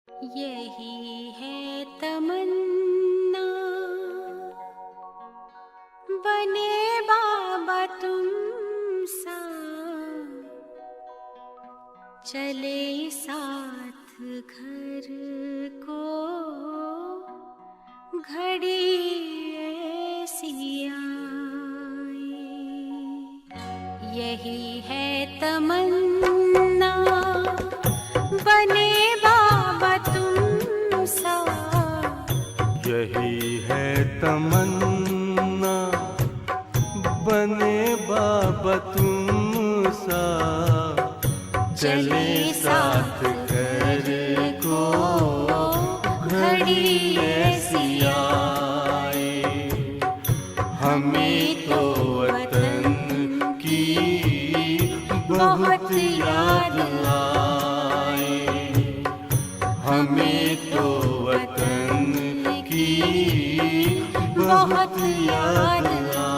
यही है तमन्ना, बने बाबा तुम सा, चले साथ घर को घड़ी ऐसी आए। यही है तमन्ना, बने बाबा तुम सा, यही है तमन्ना, बने बाबा तुम सा, चले साथ घर को घड़ी ऐसी आए। हमें तो वतन की बहुत याद आए, हमें तो वतन की बहुत याद आए।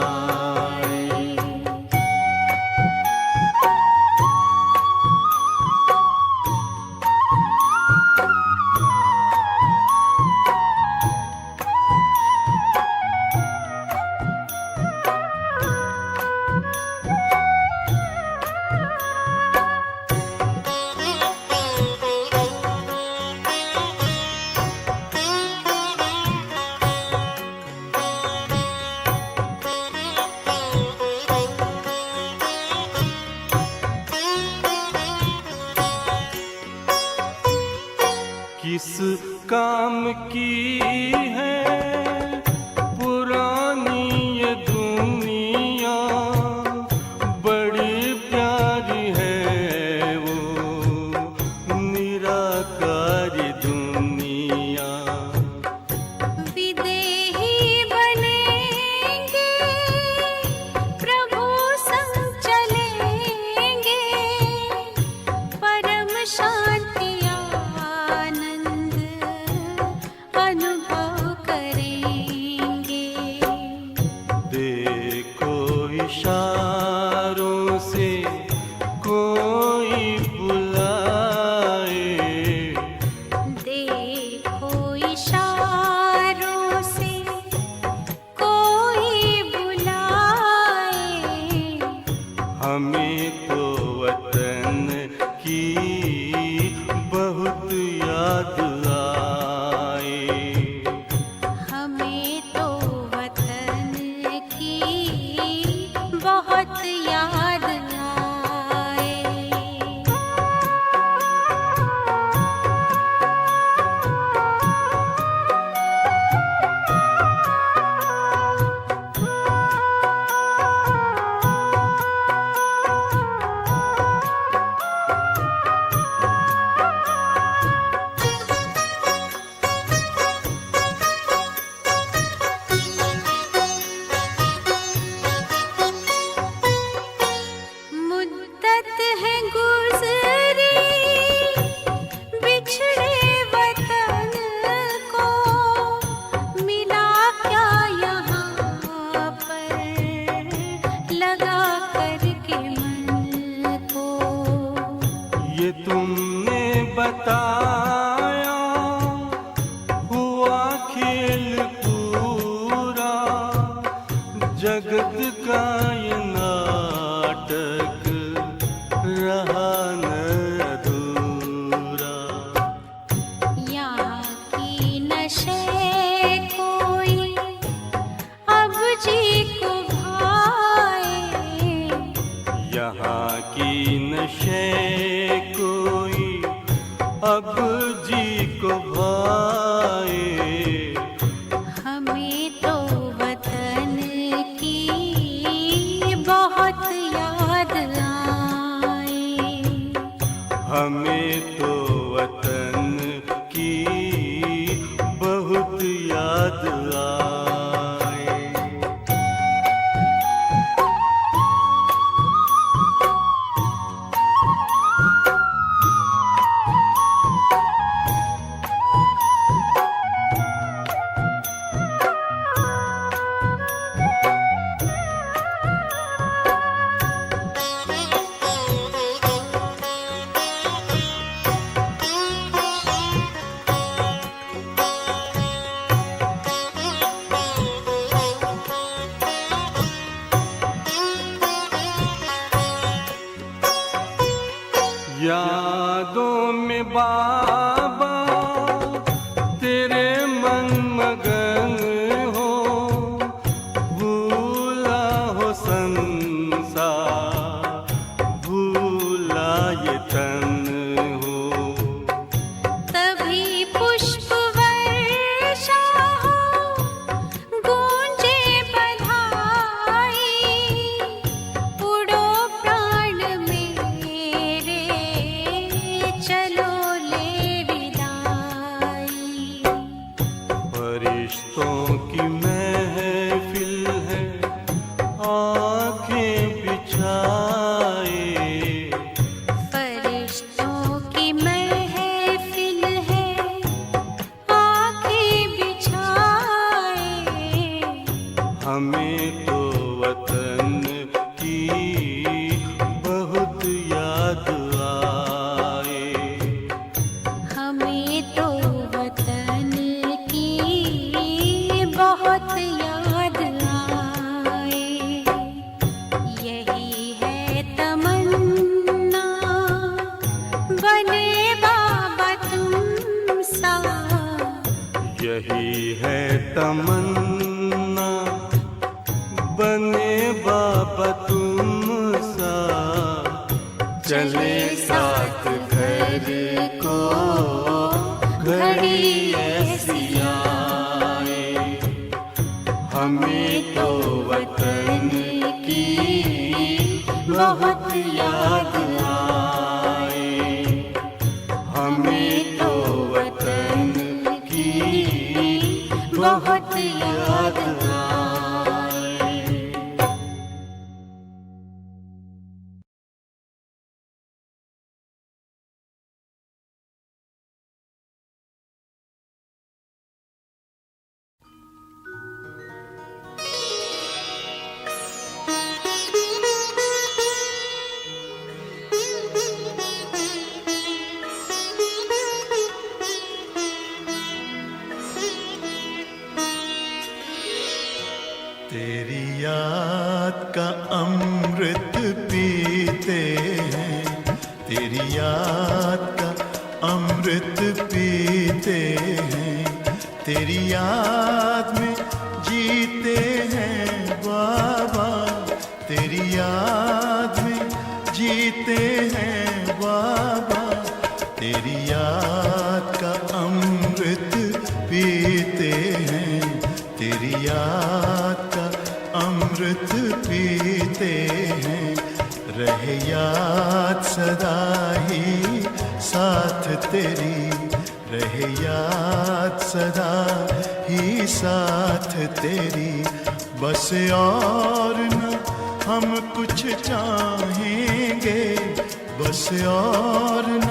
किस काम की है पुरानी ये दुनिया, बड़ी प्यारी है वो निराकारी दुनिया। विदेही बनेंगे प्रभु संग चलेंगे, परम शांति अनुभव करेंगे। देखो इशारों से कोई बुलाए, देखो इशारों से कोई बुलाए। हमें तो वतन की बहुत याद आए, हमें तो वतन की बहुत याद आए। मुद्दत है गुज़री बिछड़े वतन को, मिला क्या यहाँ पर लगा करके मन को। ये तुमने बताया हुआ खेल पूरा, जगत का ये नाटक रहा न अधूरा। यहाँ की नशे कोई अब जी को भाए, यहाँ की नशे कोई अब जी को भाए। हमें तो वतन की बहुत याद आए, हमें तो वतन की बहुत में बाबा तेरे मन मगन हो, भूला हो संसार, भूला ये तन हो। तभी पुष्प वर्षा हो, गूंजे बधाई, उड़ो प्राण मेरे, चलो ले विदाई। फरिश्तों की महफिल है, आंखें बिछाए, फरिश्तों की महफिल है, आंखें बिछाए। हमें तो वतन की बहुत याद आए। हमें तो वतन की बहुत याद आए। यही है तमन्ना, बने बाबा तुम सा। यही है तमन्ना, बने बाबा तुम सा। चले साथ घर को घड़ी ऐसी आए, हमें तो वतन की बहुत याद आए। हमें तो वतन की बहुत याद आए। तेरी याद का अमृत पीते हैं, तेरी याद का अमृत पीते हैं, तेरी याद में जीते हैं बाबा, तेरी याद में जीते हैं बाबा, तेरी याद का अमृत पीते हैं, तेरी याद का अमृत पीते हैं। रहे याद सदा ही साथ तेरी, रहे याद सदा ही साथ तेरी। बस और न हम कुछ चाहेंगे, बस और न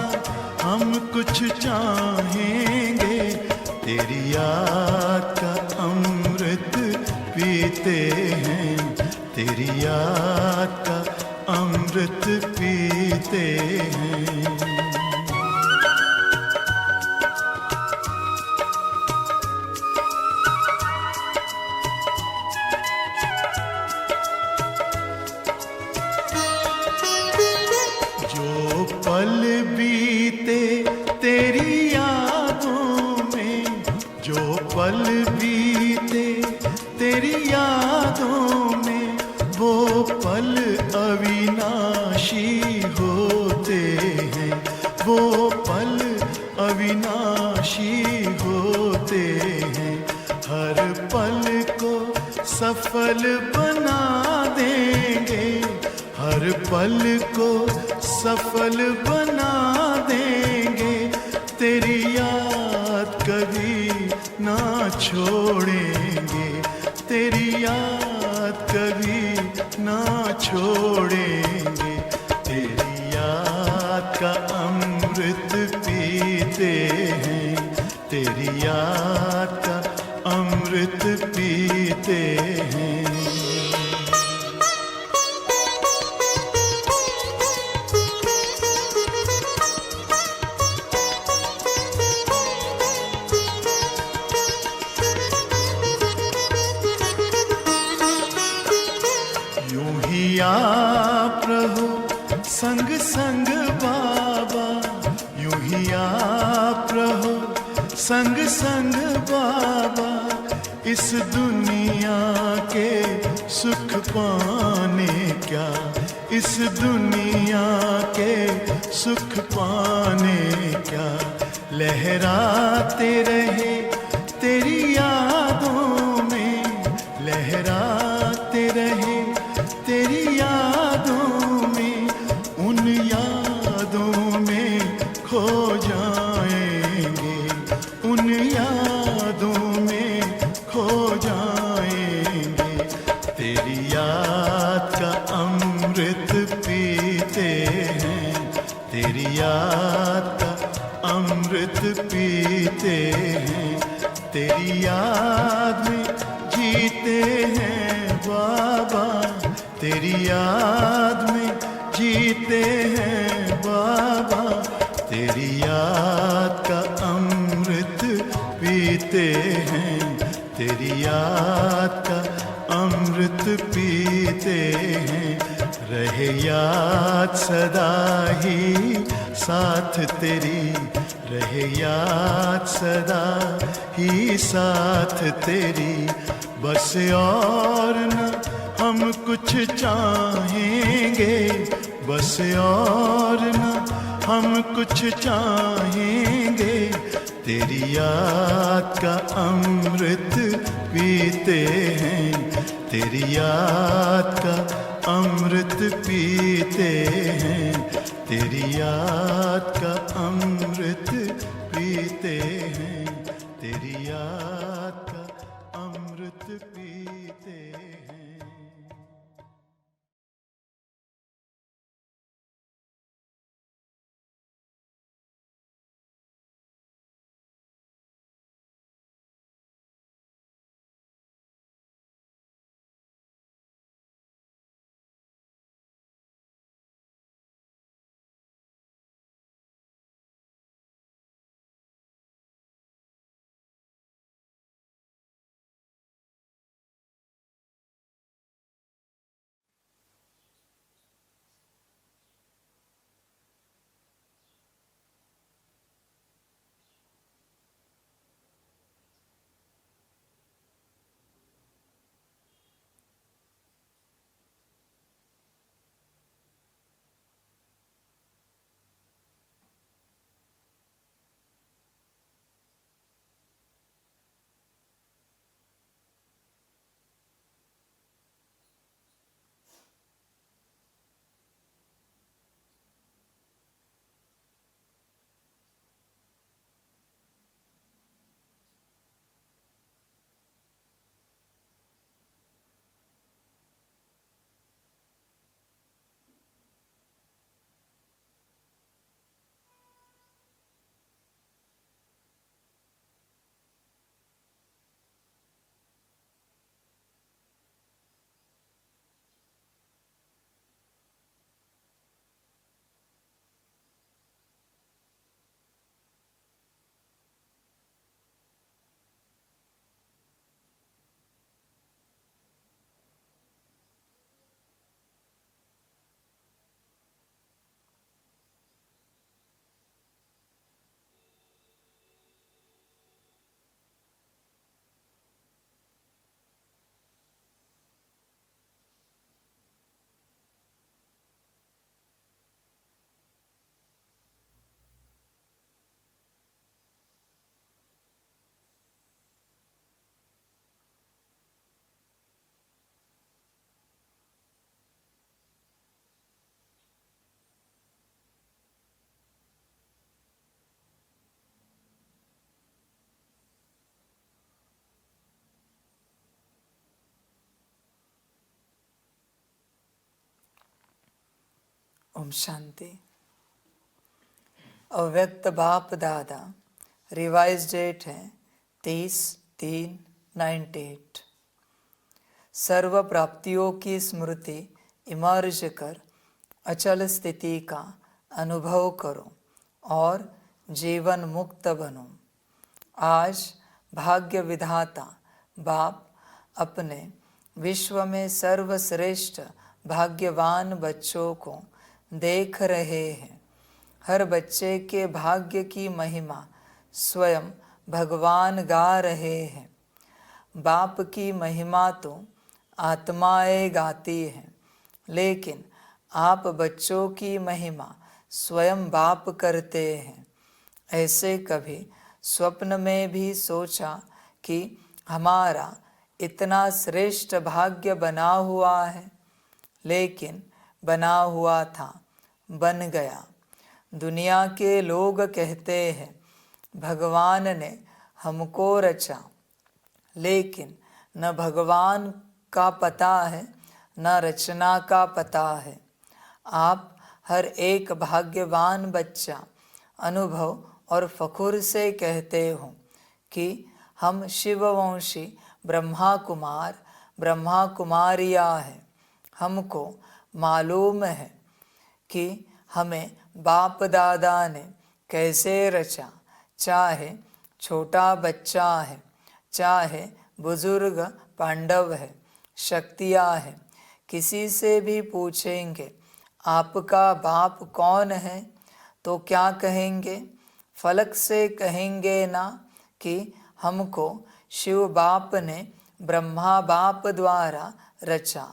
हम कुछ चाहेंगे, तेरी याद का अमृत पीते हैं, तेरी याद का अमृत पीते हैं। जो पल बीते तेरी यादों में, जो पल बीते तेरी यादों में, वो पल अविनाशी होते हैं, वो पल अविनाशी होते हैं। हर पल को सफल बना देंगे, हर पल को सफल बना देंगे, तेरी याद कभी ना छोड़ेंगे, तेरी याद कभी ना छोड़ेंगे। तेरी याद का अमृत पीते हैं, तेरी याद का अमृत पीते हैं। यूं ही आप रहो संग संग बाबा, यूं ही बाबा इस दुनिया के सुख पाने क्या, इस दुनिया के सुख पाने क्या, लहराते रहे तेरी यादों में, लहराते रहे तेरी यादों में, उन यादों में खो जाएंगे, उन यादों में खो जाएंगे। तेरी याद का अमृत पीते हैं, तेरी याद का अमृत पीते हैं, तेरी याद में जीते हैं बाबा, तेरी याद में जीते हैं बाबा, तेरी याद का अमृत पीते हैं, तेरी याद का अमृत पीते हैं। रहे याद सदा ही साथ तेरी, रहे याद सदा ही साथ तेरी, बस और न हम कुछ चाहेंगे, बस और न हम कुछ चाहेंगे, तेरी याद का अमृत पीते हैं, तेरी याद का अमृत पीते हैं, तेरी याद का अमृत पीते हैं, तेरी याद का अमृत पीते हैं। ओम शांति। अव्यक्त बाप दादा, रिवाइज डेट है 30/3/98। सर्व प्राप्तियों की स्मृति इमर्ज कर अचल स्थिति का अनुभव करो और जीवन मुक्त बनो। आज भाग्य विधाता बाप अपने विश्व में सर्वश्रेष्ठ भाग्यवान बच्चों को देख रहे हैं। हर बच्चे के भाग्य की महिमा स्वयं भगवान गा रहे हैं। बाप की महिमा तो आत्माएं गाती हैं, लेकिन आप बच्चों की महिमा स्वयं बाप करते हैं। ऐसे कभी स्वप्न में भी सोचा कि हमारा इतना श्रेष्ठ भाग्य बना हुआ है? लेकिन बना हुआ था, बन गया। दुनिया के लोग कहते हैं भगवान ने हमको रचा, लेकिन न भगवान का पता है न रचना का पता है। आप हर एक भाग्यवान बच्चा अनुभव और फखुर से कहते हो कि हम शिववंशी ब्रह्मा कुमार ब्रह्मा कुमारियाँ हैं। हमको मालूम है कि हमें बाप दादा ने कैसे रचा, चाहे छोटा बच्चा है, चाहे बुजुर्ग पांडव है, शक्तियाँ है। किसी से भी पूछेंगे आपका बाप कौन है तो क्या कहेंगे? फलक से कहेंगे ना कि हमको शिव बाप ने ब्रह्मा बाप द्वारा रचा।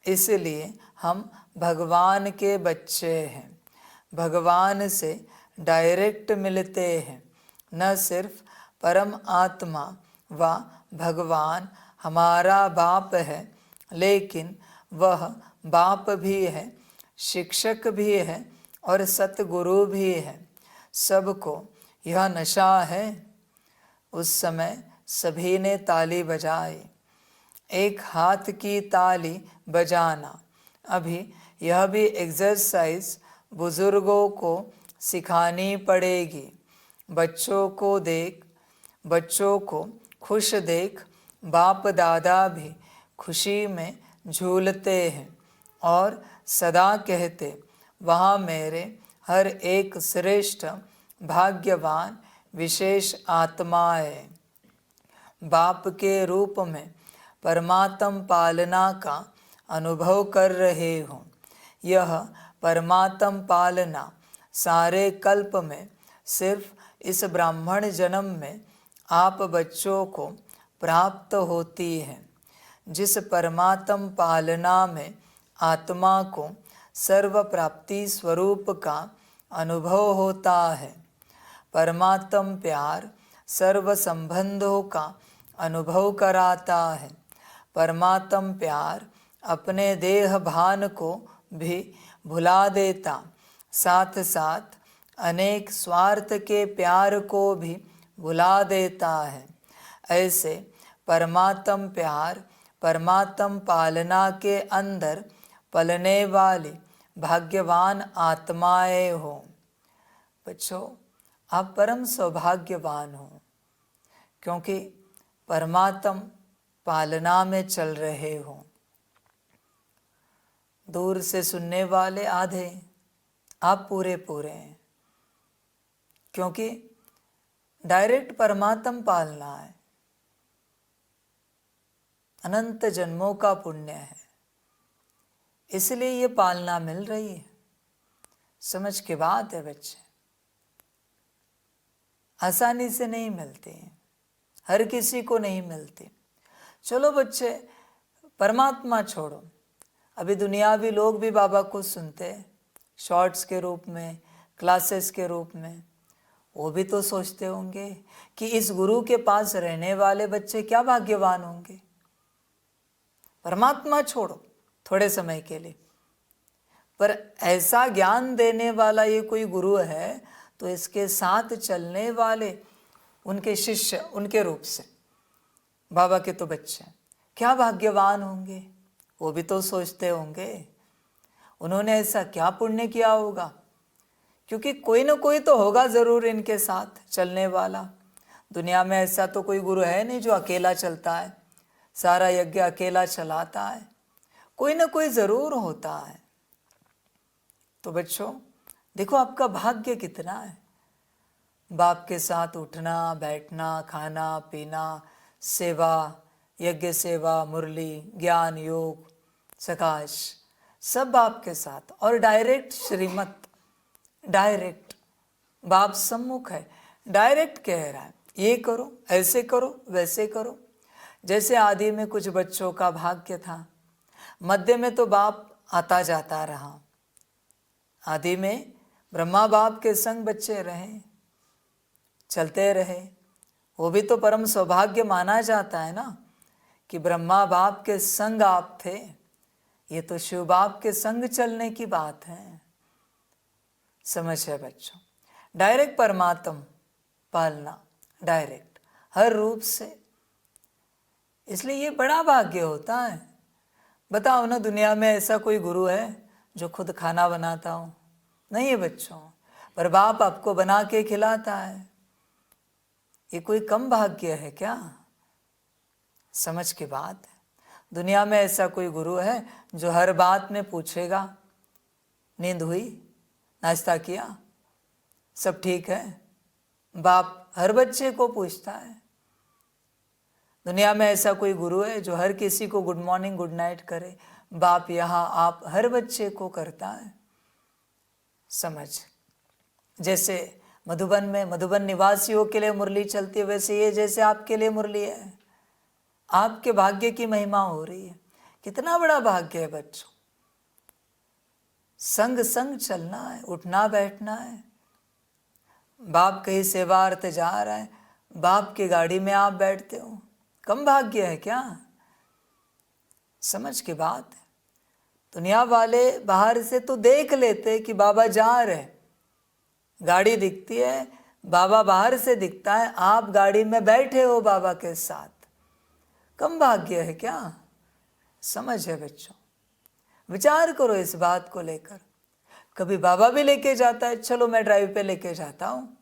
इसलिए हम भगवान के बच्चे हैं, भगवान से डायरेक्ट मिलते हैं। न सिर्फ परम आत्मा व भगवान हमारा बाप है, लेकिन वह बाप भी है, शिक्षक भी है और सतगुरु भी है। सबको यह नशा है। उस समय सभी ने ताली बजाई। एक हाथ की ताली बजाना, अभी यह भी एक्सरसाइज बुजुर्गों को सिखानी पड़ेगी। बच्चों को खुश देख बाप दादा भी खुशी में झूलते हैं और सदा कहते वहाँ मेरे हर एक श्रेष्ठ भाग्यवान विशेष आत्माएं बाप के रूप में परमात्म पालना का अनुभव कर रहे हों। यह परमात्म पालना सारे कल्प में सिर्फ इस ब्राह्मण जन्म में आप बच्चों को प्राप्त होती है। जिस परमात्म पालना में आत्मा को सर्व प्राप्ति स्वरूप का अनुभव होता है। परमात्म प्यार सर्व संबंधों का अनुभव कराता है। परमात्म प्यार अपने देह भान को भी भुला देता, साथ साथ अनेक स्वार्थ के प्यार को भी भुला देता है। ऐसे परमात्म प्यार परमात्म पालना के अंदर पलने वाली भाग्यवान आत्माएं हो। बच्चों, आप परम सौभाग्यवान हो, क्योंकि परमात्म पालना में चल रहे हो। दूर से सुनने वाले आधे, आप पूरे हैं, क्योंकि डायरेक्ट परमात्म पालना है। अनंत जन्मों का पुण्य है, इसलिए ये पालना मिल रही है। समझ के बात है बच्चे, आसानी से नहीं मिलती, हर किसी को नहीं मिलती। चलो बच्चे, परमात्मा छोड़ो, अभी दुनियावी लोग भी बाबा को सुनते हैं, शॉर्ट्स के रूप में, क्लासेस के रूप में। वो भी तो सोचते होंगे कि इस गुरु के पास रहने वाले बच्चे क्या भाग्यवान होंगे। परमात्मा छोड़ो थोड़े समय के लिए, पर ऐसा ज्ञान देने वाला ये कोई गुरु है तो इसके साथ चलने वाले उनके शिष्य, उनके रूप से बाबा के तो बच्चे क्या भाग्यवान होंगे। वो भी तो सोचते होंगे उन्होंने ऐसा क्या पुण्य किया होगा, क्योंकि कोई ना कोई तो होगा ज़रूर इनके साथ चलने वाला। दुनिया में ऐसा तो कोई गुरु है नहीं जो अकेला चलता है, सारा यज्ञ अकेला चलाता है। कोई ना कोई ज़रूर होता है। तो बच्चों देखो, आपका भाग्य कितना है। बाप के साथ उठना बैठना, खाना पीना, सेवा, यज्ञ सेवा, मुरली, ज्ञान योग, सकाश, सब बाप के साथ। और डायरेक्ट श्रीमत, डायरेक्ट बाप सम्मुख है, डायरेक्ट कह रहा है। ये करो, ऐसे करो, वैसे करो। जैसे आदि में कुछ बच्चों का भाग्य था, मध्य में तो बाप आता जाता रहा। आदि में ब्रह्मा बाप के संग बच्चे रहे, चलते रहे। वो भी तो परम सौभाग्य माना जाता है ना कि ब्रह्मा बाप के संग आप थे। ये तो शिव बाप के संग चलने की बात है। समझ है बच्चों? डायरेक्ट परमात्म पालना, डायरेक्ट हर रूप से। इसलिए ये बड़ा भाग्य होता है। बताओ ना, दुनिया में ऐसा कोई गुरु है जो खुद खाना बनाता हो? नहीं है बच्चों, पर बाप आपको बना के खिलाता है। ये कोई कम भाग्य है क्या? समझ की बात है। दुनिया में ऐसा कोई गुरु है जो हर बात में पूछेगा, नींद हुई, नाश्ता किया, सब ठीक है? बाप हर बच्चे को पूछता है। दुनिया में ऐसा कोई गुरु है जो हर किसी को गुड मॉर्निंग गुड नाइट करे? बाप यहाँ आप हर बच्चे को करता है। समझ? जैसे मधुबन में मधुबन निवासियों के लिए मुरली चलती है, वैसे ये जैसे आपके लिए मुरली है। आपके भाग्य की महिमा हो रही है। कितना बड़ा भाग्य है बच्चों। संग संग चलना है, उठना बैठना है। बाप कहीं सेवार्थ जा रहा है, बाप की गाड़ी में आप बैठते हो, कम भाग्य है क्या? समझ की बात है। दुनिया वाले बाहर से तो देख लेते कि बाबा जा रहे, गाड़ी दिखती है, बाबा बाहर से दिखता है, आप गाड़ी में बैठे हो बाबा के साथ, कम भाग्य है क्या? समझ है बच्चों? विचार करो इस बात को लेकर। कभी बाबा भी लेके जाता है, चलो मैं ड्राइव पे लेके जाता हूँ,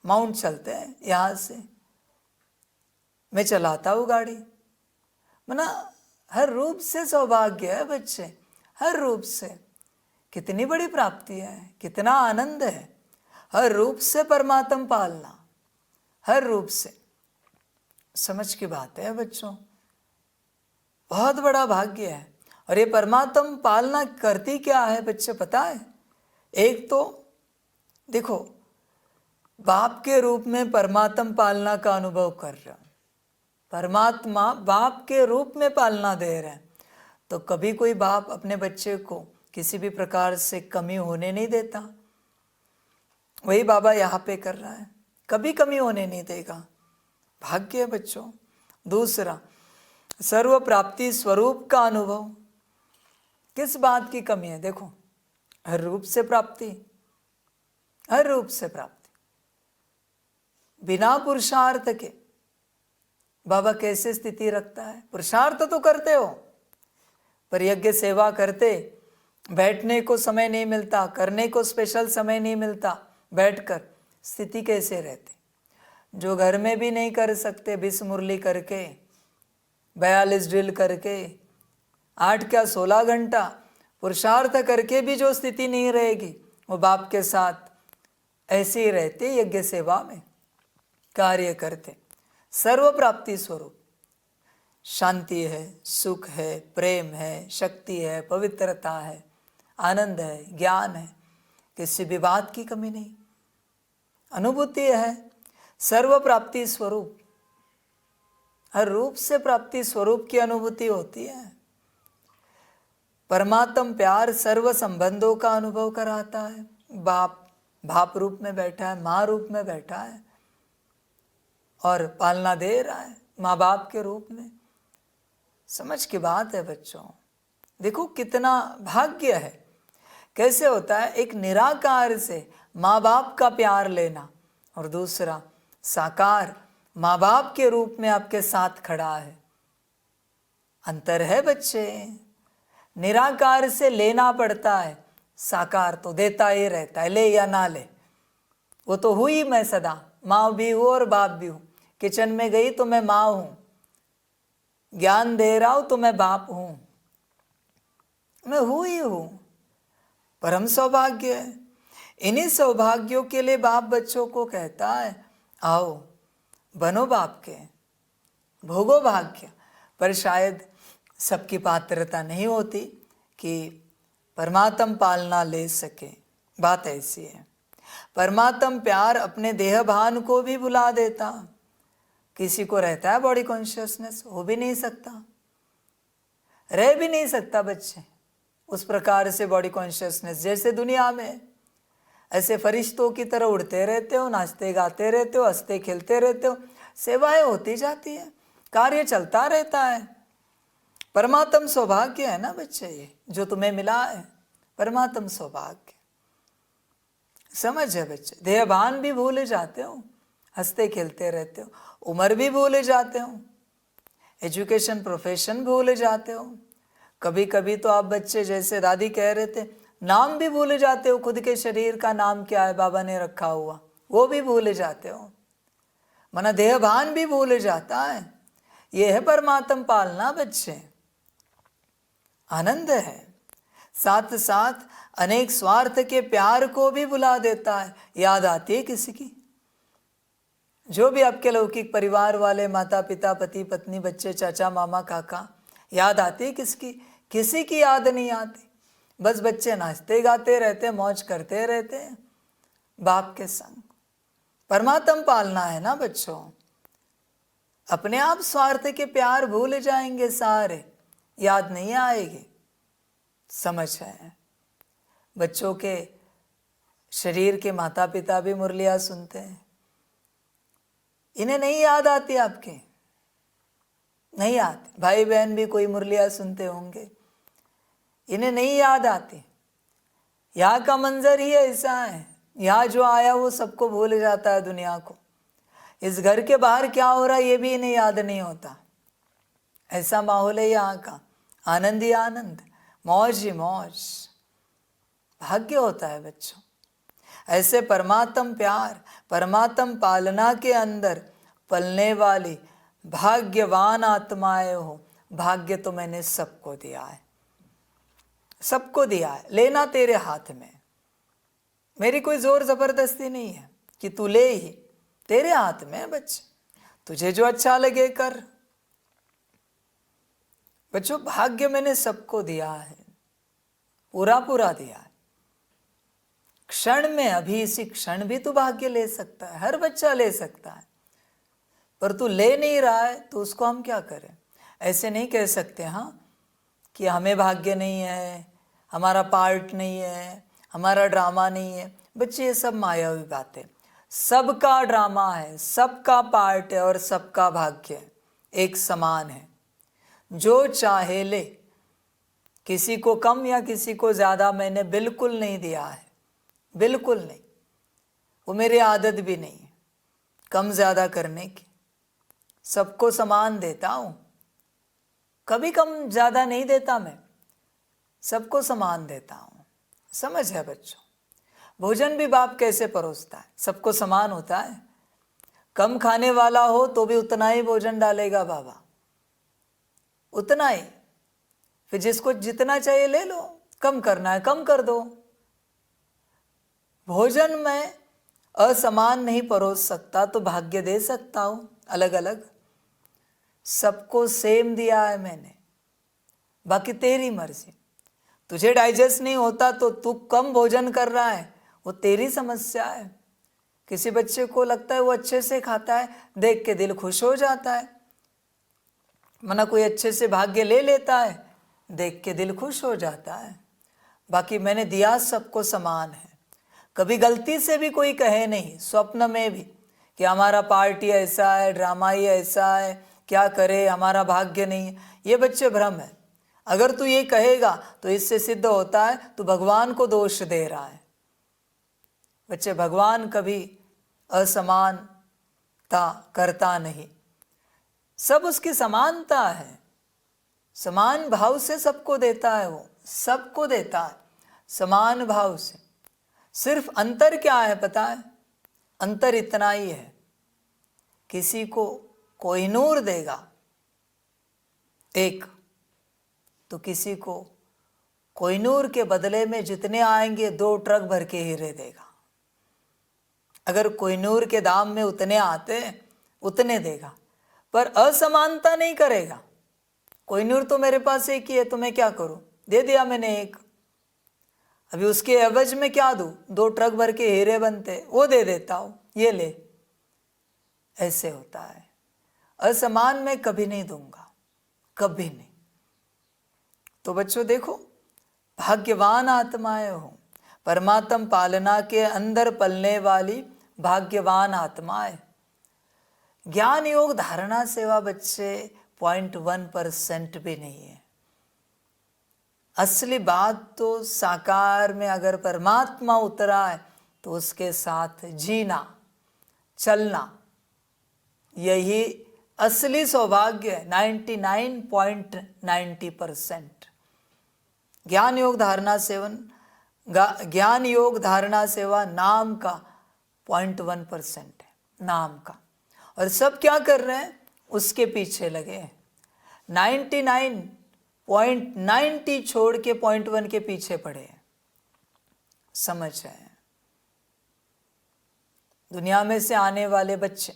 माउंट चलते हैं यहाँ से, मैं चलाता हूँ गाड़ी। मना हर रूप से सौभाग्य है बच्चे, हर रूप से। कितनी बड़ी प्राप्ति है, कितना आनंद है। हर रूप से परमात्मा पालना, हर रूप से। समझ की बात है बच्चों, बहुत बड़ा भाग्य है। और ये परमात्मा पालना करती क्या है बच्चे पता है? एक तो देखो, बाप के रूप में परमात्मा पालना का अनुभव कर रहे हो, परमात्मा बाप के रूप में पालना दे रहे हैं। तो कभी कोई बाप अपने बच्चे को किसी भी प्रकार से कमी होने नहीं देता। वही बाबा यहाँ पे कर रहा है, कभी कमी होने नहीं देगा। भाग्य है बच्चों। दूसरा, सर्व प्राप्ति स्वरूप का अनुभव। किस बात की कमी है? देखो, हर रूप से प्राप्ति, हर रूप से प्राप्ति। बिना पुरुषार्थ के बाबा कैसे स्थिति रखता है? पुरुषार्थ तो करते हो, पर यज्ञ सेवा करते, बैठने को समय नहीं मिलता, करने को स्पेशल समय नहीं मिलता, बैठकर स्थिति कैसे रहते? जो घर में भी नहीं कर सकते, 20 मुरली करके, 42 ड्रिल करके, 8 क्या 16 घंटा पुरुषार्थ करके भी जो स्थिति नहीं रहेगी, वो बाप के साथ ऐसे ही रहते, यज्ञ सेवा में कार्य करते। सर्व प्राप्ति स्वरूप शांति है, सुख है, प्रेम है, शक्ति है, पवित्रता है, आनंद है, ज्ञान है, किसी भी बात की कमी नहीं, अनुभूति है। सर्व प्राप्ति स्वरूप, हर रूप से प्राप्ति स्वरूप की अनुभूति होती है। परमात्म प्यार सर्व संबंधों का अनुभव कराता है। बाप रूप में बैठा है, माँ रूप में बैठा है और पालना दे रहा है माँ बाप के रूप में। समझ की बात है बच्चों। देखो कितना भाग्य है। कैसे होता है? एक निराकार से माँ बाप का प्यार लेना, और दूसरा साकार माँ बाप के रूप में आपके साथ खड़ा है। अंतर है बच्चे। निराकार से लेना पड़ता है, साकार तो देता ही रहता है, ले या ना ले। वो तो हुई मैं सदा, माँ भी हूँ और बाप भी हूँ। किचन में गई तो मैं माँ हूँ, ज्ञान दे रहा हूँ तो मैं बाप हूँ, मैं हूँ ही हूँ। परम सौभाग्य है। इन्हीं सौभाग्यों के लिए बाप बच्चों को कहता है, आओ बनो बाप के, भोगो भाग्य। पर शायद सबकी पात्रता नहीं होती कि परमात्म पालना ले सके। बात ऐसी है। परमात्म प्यार अपने देह भान को भी भुला देता। किसी को रहता है बॉडी कॉन्शियसनेस, हो भी नहीं सकता, रह भी नहीं सकता बच्चे उस प्रकार से बॉडी कॉन्शियसनेस। जैसे दुनिया में ऐसे फरिश्तों की तरह उड़ते रहते हो, नाचते गाते रहते हो, हंसते खेलते रहते हो, सेवाएं होती जाती है, कार्य चलता रहता है। परमात्म सौभाग्य है ना बच्चे, ये जो तुम्हें मिला है परमात्म सौभाग्य। समझ है बच्चे, देहभान भी भूल जाते हो, हंसते खेलते रहते हो, उम्र भी भूल जाते हो, एजुकेशन प्रोफेशन भूल जाते हो। कभी कभी तो आप बच्चे जैसे दादी कह रहे थे, नाम भी भूल जाते हो, खुद के शरीर का नाम क्या है बाबा ने रखा हुआ वो भी भूल जाते हो, मना देहभान भी भूल जाता है। ये है परमात्म पालना बच्चे, आनंद है। साथ साथ अनेक स्वार्थ के प्यार को भी भुला देता है। याद आती है किसी की? जो भी आपके लौकिक परिवार वाले, माता पिता, पति पत्नी, बच्चे, चाचा मामा काका, याद आती है किसकी? किसी की याद नहीं आती। बस बच्चे नाचते गाते रहते, मौज करते रहते हैं बाप के संग। परमात्म पालना है ना बच्चों, अपने आप स्वार्थ के प्यार भूल जाएंगे सारे, याद नहीं आएगी। समझ है? बच्चों के शरीर के माता पिता भी मुरलियाँ सुनते हैं, इन्हें नहीं याद आती आपके? नहीं आती। भाई बहन भी कोई मुरलियाँ सुनते होंगे, इन्हें नहीं याद आती। यहाँ का मंजर ही ऐसा है, यहाँ जो आया वो सबको भूल जाता है दुनिया को। इस घर के बाहर क्या हो रहा है ये भी इन्हें याद नहीं होता। ऐसा माहौल है यहाँ का, आनंद ही आनंद, मौज ही मौज। भाग्य होता है बच्चों ऐसे परमात्म प्यार, परमात्म पालना के अंदर पलने वाली भाग्यवान आत्माएं हो। भाग्य तो मैंने सबको दिया है, सबको दिया है, लेना तेरे हाथ में। मेरी कोई जोर जबरदस्ती नहीं है कि तू ले ही, तेरे हाथ में है बच्चे, तुझे जो अच्छा लगे कर। बच्चों भाग्य मैंने सबको दिया है, पूरा पूरा दिया है। क्षण में, अभी इसी क्षण भी तू भाग्य ले सकता है, हर बच्चा ले सकता है, पर तू ले नहीं रहा है तो उसको हम क्या करें? ऐसे नहीं कह सकते हाँ कि हमें भाग्य नहीं है, हमारा पार्ट नहीं है, हमारा ड्रामा नहीं है। बच्चे ये सब मायावी बातें, सबका ड्रामा है, सबका पार्ट है और सबका भाग्य है, एक समान है। जो चाहे ले, किसी को कम या किसी को ज़्यादा मैंने बिल्कुल नहीं दिया है, बिल्कुल नहीं। वो मेरी आदत भी नहीं है कम ज़्यादा करने की, सबको समान देता हूँ, कभी कम ज़्यादा नहीं देता मैं, सबको समान देता हूँ। समझ है बच्चों? भोजन भी बाप कैसे परोसता है, सबको समान होता है। कम खाने वाला हो तो भी उतना ही भोजन डालेगा बाबा, उतना ही। फिर जिसको जितना चाहिए ले लो, कम करना है कम कर दो। भोजन में असमान नहीं परोस सकता तो भाग्य दे सकता हूँ अलग अलग। सबको सेम दिया है मैंने, बाकी तेरी मर्जी। तुझे डाइजेस्ट नहीं होता तो तू कम भोजन कर रहा है, वो तेरी समस्या है। किसी बच्चे को लगता है वो अच्छे से खाता है, देख के दिल खुश हो जाता है। मना कोई अच्छे से भाग्य ले लेता है, देख के दिल खुश हो जाता है। बाकी मैंने दिया सबको समान है। कभी गलती से भी कोई कहे नहीं, स्वप्न में भी, कि हमारा पार्टी ऐसा है, ड्रामा ही ऐसा है, क्या करे, हमारा भाग्य नहीं है। ये बच्चे भ्रम है। अगर तू ये कहेगा तो इससे सिद्ध होता है तू भगवान को दोष दे रहा है। बच्चे भगवान कभी असमानता करता नहीं, सब उसकी समानता है। समान भाव से सबको देता है, वो सबको देता है समान भाव से। सिर्फ अंतर क्या है पता है? अंतर इतना ही है, किसी को कोहिनूर देगा एक, तो किसी को कोहिनूर के बदले में जितने आएंगे 2 ट्रक भर के हीरे देगा। अगर कोहिनूर के दाम में उतने आते उतने देगा, पर असमानता नहीं करेगा। कोहिनूर तो मेरे पास एक ही है तो मैं क्या करूं, दे दिया मैंने एक। अभी उसके एवज में क्या दूं? 2 ट्रक भर के हीरे बनते, वो दे देता हूं, ये ले। ऐसे होता है। असमान मैं कभी नहीं दूंगा, कभी नहीं। तो बच्चों देखो, भाग्यवान आत्माएं हो, परमात्म पालना के अंदर पलने वाली भाग्यवान आत्माएं। ज्ञान योग धारणा सेवा बच्चे 0.1% भी नहीं है। असली बात तो साकार में अगर परमात्मा उतरा है तो उसके साथ जीना, चलना, यही असली सौभाग्य है। 99.90%। ज्ञान योग धारणा सेवा नाम का 0.1% है, नाम का। और सब क्या कर रहे हैं? उसके पीछे लगे हैं। 99.90 छोड़ के 0.1 के पीछे पड़े हैं। समझ है? दुनिया में से आने वाले बच्चे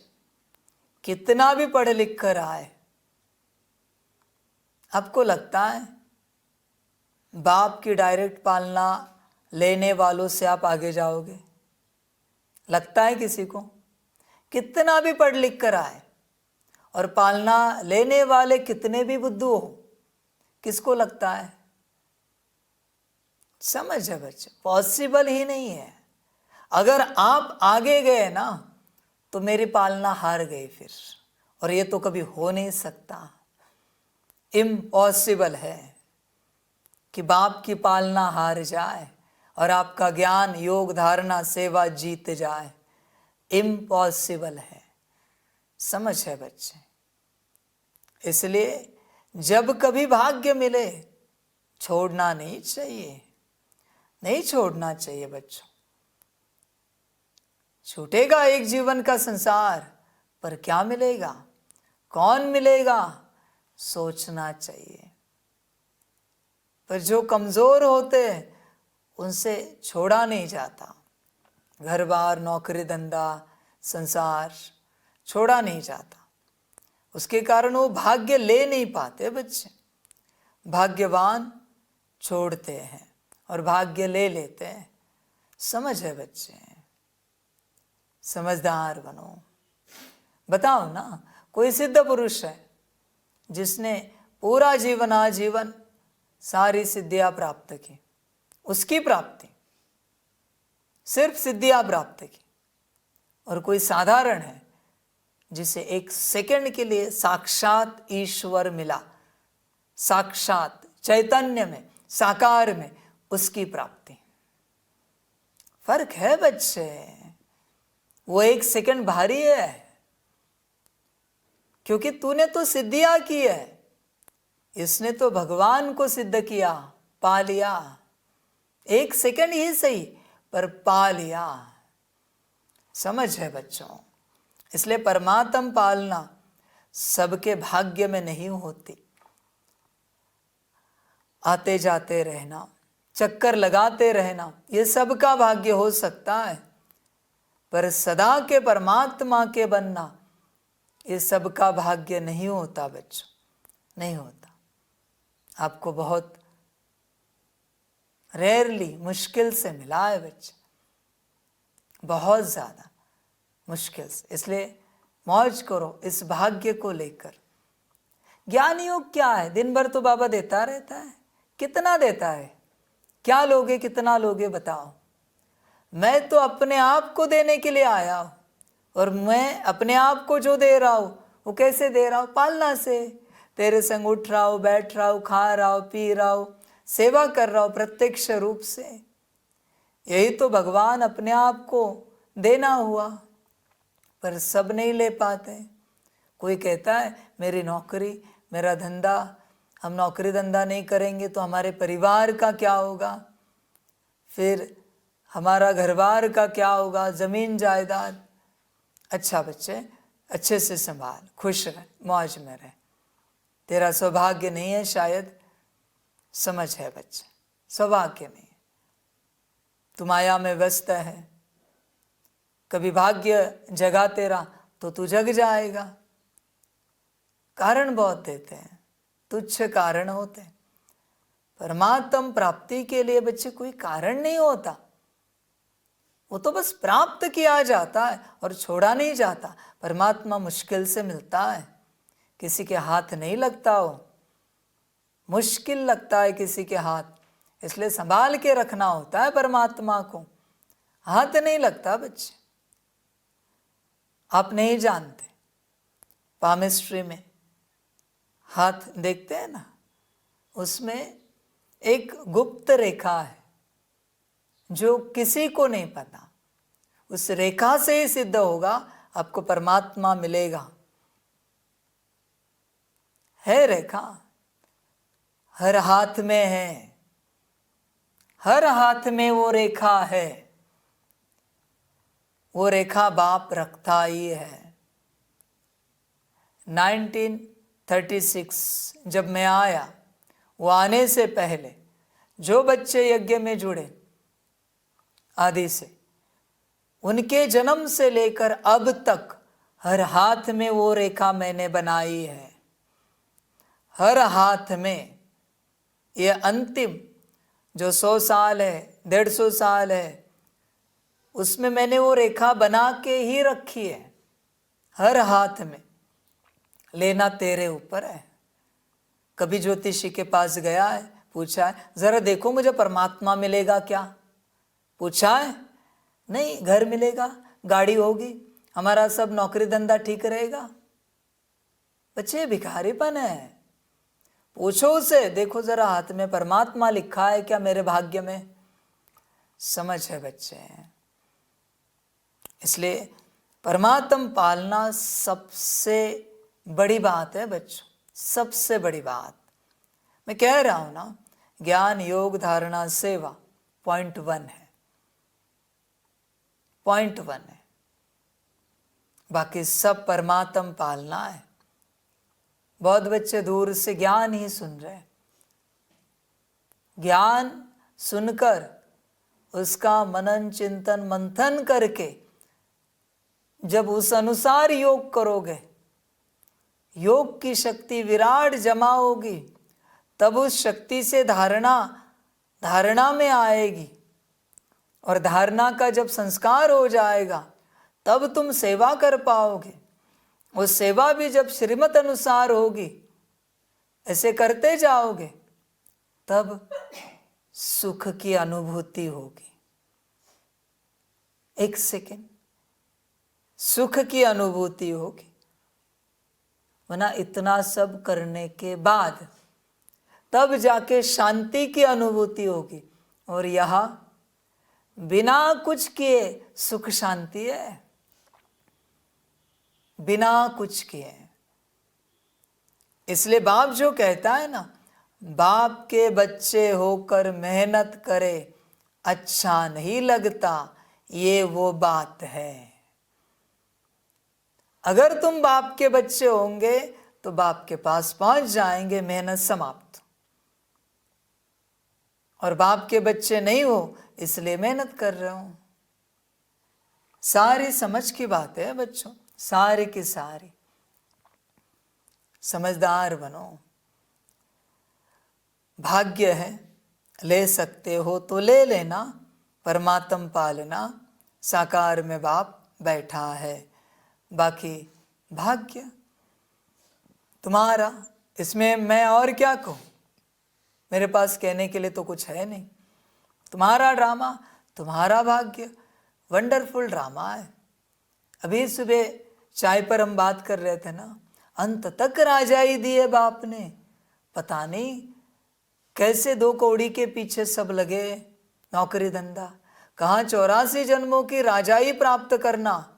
कितना भी पढ़ लिख कर आए, आपको लगता है बाप की डायरेक्ट पालना लेने वालों से आप आगे जाओगे? लगता है किसी को? कितना भी पढ़ लिख कर आए और पालना लेने वाले कितने भी बुद्धू हो, किसको लगता है? समझ है बच्चे, पॉसिबल ही नहीं है। अगर आप आगे गए ना तो मेरी पालना हार गई फिर, और ये तो कभी हो नहीं सकता। इम्पॉसिबल है कि बाप की पालना हार जाए और आपका ज्ञान योग धारणा सेवा जीत जाए। इम्पॉसिबल है। समझ है बच्चे? इसलिए जब कभी भाग्य मिले छोड़ना नहीं चाहिए, नहीं छोड़ना चाहिए बच्चों। छूटेगा एक जीवन का संसार, पर क्या मिलेगा, कौन मिलेगा, सोचना चाहिए। पर जो कमजोर होते हैं उनसे छोड़ा नहीं जाता। घर बार, नौकरी धंधा, संसार छोड़ा नहीं जाता। उसके कारण वो भाग्य ले नहीं पाते बच्चे। भाग्यवान छोड़ते हैं और भाग्य ले लेते हैं। समझ है बच्चे? समझदार बनो। बताओ ना, कोई सिद्ध पुरुष है जिसने पूरा जीवन आजीवन सारी सिद्धियां प्राप्त की, उसकी प्राप्ति सिर्फ सिद्धियां प्राप्त की। और कोई साधारण है जिसे 1 सेकंड के लिए साक्षात ईश्वर मिला, साक्षात चैतन्य में, साकार में उसकी प्राप्ति। फर्क है बच्चे। वो 1 सेकंड भारी है क्योंकि तूने तो सिद्धियां की है, इसने तो भगवान को सिद्ध किया, पा लिया। 1 सेकंड ही सही, पर पा लिया। समझ है बच्चों? इसलिए परमात्म पालना सबके भाग्य में नहीं होती। आते जाते रहना, चक्कर लगाते रहना, ये सबका भाग्य हो सकता है, पर सदा के परमात्मा के बनना ये सबका भाग्य नहीं होता बच्चों, नहीं होता। आपको बहुत रेयरली, मुश्किल से मिला है बच्चे, बहुत ज़्यादा मुश्किल से। इसलिए मौज करो इस भाग्य को लेकर। ज्ञान योग क्या है? दिन भर तो बाबा देता रहता है। कितना देता है? क्या लोगे, कितना लोगे बताओ? मैं तो अपने आप को देने के लिए आया हूँ, और मैं अपने आप को जो दे रहा हूँ वो कैसे दे रहा हूँ? पालना से। तेरे संग उठ रहा हूँ, बैठ रहा हूँ, खा रहा हूँ, पी रहा हूँ, सेवा कर रहा हूँ प्रत्यक्ष रूप से। यही तो भगवान अपने आप को देना हुआ, पर सब नहीं ले पाते। कोई कहता है मेरी नौकरी, मेरा धंधा, हम नौकरी धंधा नहीं करेंगे तो हमारे परिवार का क्या होगा, फिर हमारा घरबार का क्या होगा, ज़मीन जायदाद। अच्छा बच्चे, अच्छे से संभाल, खुश रह, मौज में रह। तेरा सौभाग्य नहीं है शायद। समझ है बच्चे? सौभाग्य नहीं है। तू माया में व्यस्त है। कभी भाग्य जगा तेरा तो तू जग जाएगा। कारण बहुत देते हैं, तुच्छ कारण होते हैं। परमात्म प्राप्ति के लिए बच्चे कोई कारण नहीं होता, वो तो बस प्राप्त किया जाता है और छोड़ा नहीं जाता। परमात्मा मुश्किल से मिलता है, किसी के हाथ नहीं लगता, हो मुश्किल लगता है किसी के हाथ, इसलिए संभाल के रखना होता है परमात्मा को, हाथ नहीं लगता बच्चे। आप नहीं जानते, पामिस्ट्री में हाथ देखते हैं ना, उसमें एक गुप्त रेखा है जो किसी को नहीं पता, उस रेखा से ही सिद्ध होगा आपको परमात्मा मिलेगा। है रेखा, हर हाथ में है, हर हाथ में वो रेखा है, वो रेखा बाप रखता ही है। 1936 जब मैं आया, वो आने से पहले जो बच्चे यज्ञ में जुड़े आदि से, उनके जन्म से लेकर अब तक हर हाथ में वो रेखा मैंने बनाई है, हर हाथ में। ये अंतिम जो 100 साल है, 150 साल है, उसमें मैंने वो रेखा बना के ही रखी है, हर हाथ में। लेना तेरे ऊपर है। कभी ज्योतिषी के पास गया है, पूछा है जरा देखो मुझे परमात्मा मिलेगा क्या, पूछा है? नहीं, घर मिलेगा, गाड़ी होगी, हमारा सब नौकरी धंधा ठीक रहेगा। बच्चे भिखारीपन है। पूछो उसे, देखो जरा हाथ में परमात्मा लिखा है क्या मेरे भाग्य में? समझ है बच्चे। इसलिए परमात्म पालना सबसे बड़ी बात है बच्चों, सबसे बड़ी बात। मैं कह रहा हूं ना, ज्ञान योग धारणा सेवा पॉइंट 1 है, पॉइंट 1 है, बाकी सब परमात्म पालना है। बहुत बच्चे दूर से ज्ञान ही सुन रहे, ज्ञान सुनकर उसका मनन चिंतन मंथन करके जब उस अनुसार योग करोगे, योग की शक्ति विराट जमा होगी, तब उस शक्ति से धारणा में आएगी, और धारणा का जब संस्कार हो जाएगा तब तुम सेवा कर पाओगे। वो सेवा भी जब श्रीमत अनुसार होगी, ऐसे करते जाओगे, तब सुख की अनुभूति होगी। एक सेकेंड, सुख की अनुभूति होगी। वरना इतना सब करने के बाद तब जाके शांति की अनुभूति होगी, और यहां बिना कुछ किए सुख शांति है, बिना कुछ किए। इसलिए बाप जो कहता है ना, बाप के बच्चे होकर मेहनत करे अच्छा नहीं लगता, ये वो बात है। अगर तुम बाप के बच्चे होंगे तो बाप के पास पहुंच जाएंगे, मेहनत समाप्त। और बाप के बच्चे नहीं हो इसलिए मेहनत कर रहे हो। सारी समझ की बात है बच्चों, सारी की सारी। समझदार बनो। भाग्य है, ले सकते हो तो ले लेना, परमात्म पालना साकार में बाप बैठा है, बाकी भाग्य तुम्हारा। इसमें मैं और क्या कहूँ, मेरे पास कहने के लिए तो कुछ है नहीं। तुम्हारा ड्रामा, तुम्हारा भाग्य, वंडरफुल ड्रामा है। अभी सुबह चाय पर हम बात कर रहे थे ना, अंत तक राजाई दी है बाप ने। पता नहीं कैसे 2 कौड़ी के पीछे सब लगे, नौकरी धंधा, कहाँ 84 जन्मों की राजाई प्राप्त करना,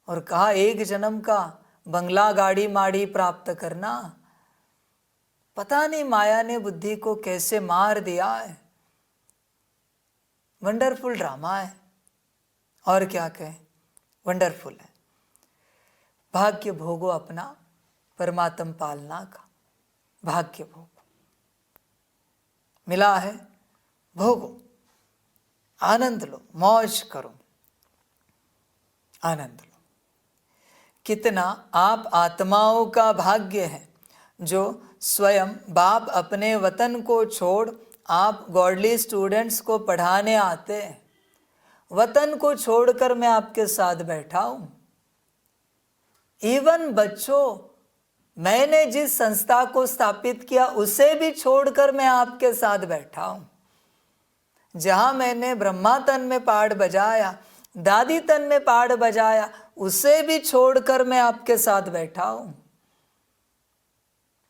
और कहा 1 जन्म का बंगला गाड़ी माड़ी प्राप्त करना। पता नहीं माया ने बुद्धि को कैसे मार दिया है। वंडरफुल ड्रामा है, और क्या कहें, वंडरफुल है। भाग्य भोगो अपना परमात्म पालना का, भाग्य भोगो। मिला है, भोगो, आनंद लो, मौज करो, आनंद लो। कितना आप आत्माओं का भाग्य है जो स्वयं बाप अपने वतन को छोड़ आप गॉडली स्टूडेंट्स को पढ़ाने आते हैं। वतन को छोड़कर मैं आपके साथ बैठा हूं। इवन बच्चों, मैंने जिस संस्था को स्थापित किया उसे भी छोड़कर मैं आपके साथ बैठा हूं। जहां मैंने ब्रह्मा तन में पाठ बजाया, दादी तन में पाठ बजाया, उसे भी छोड़कर मैं आपके साथ बैठा हूं।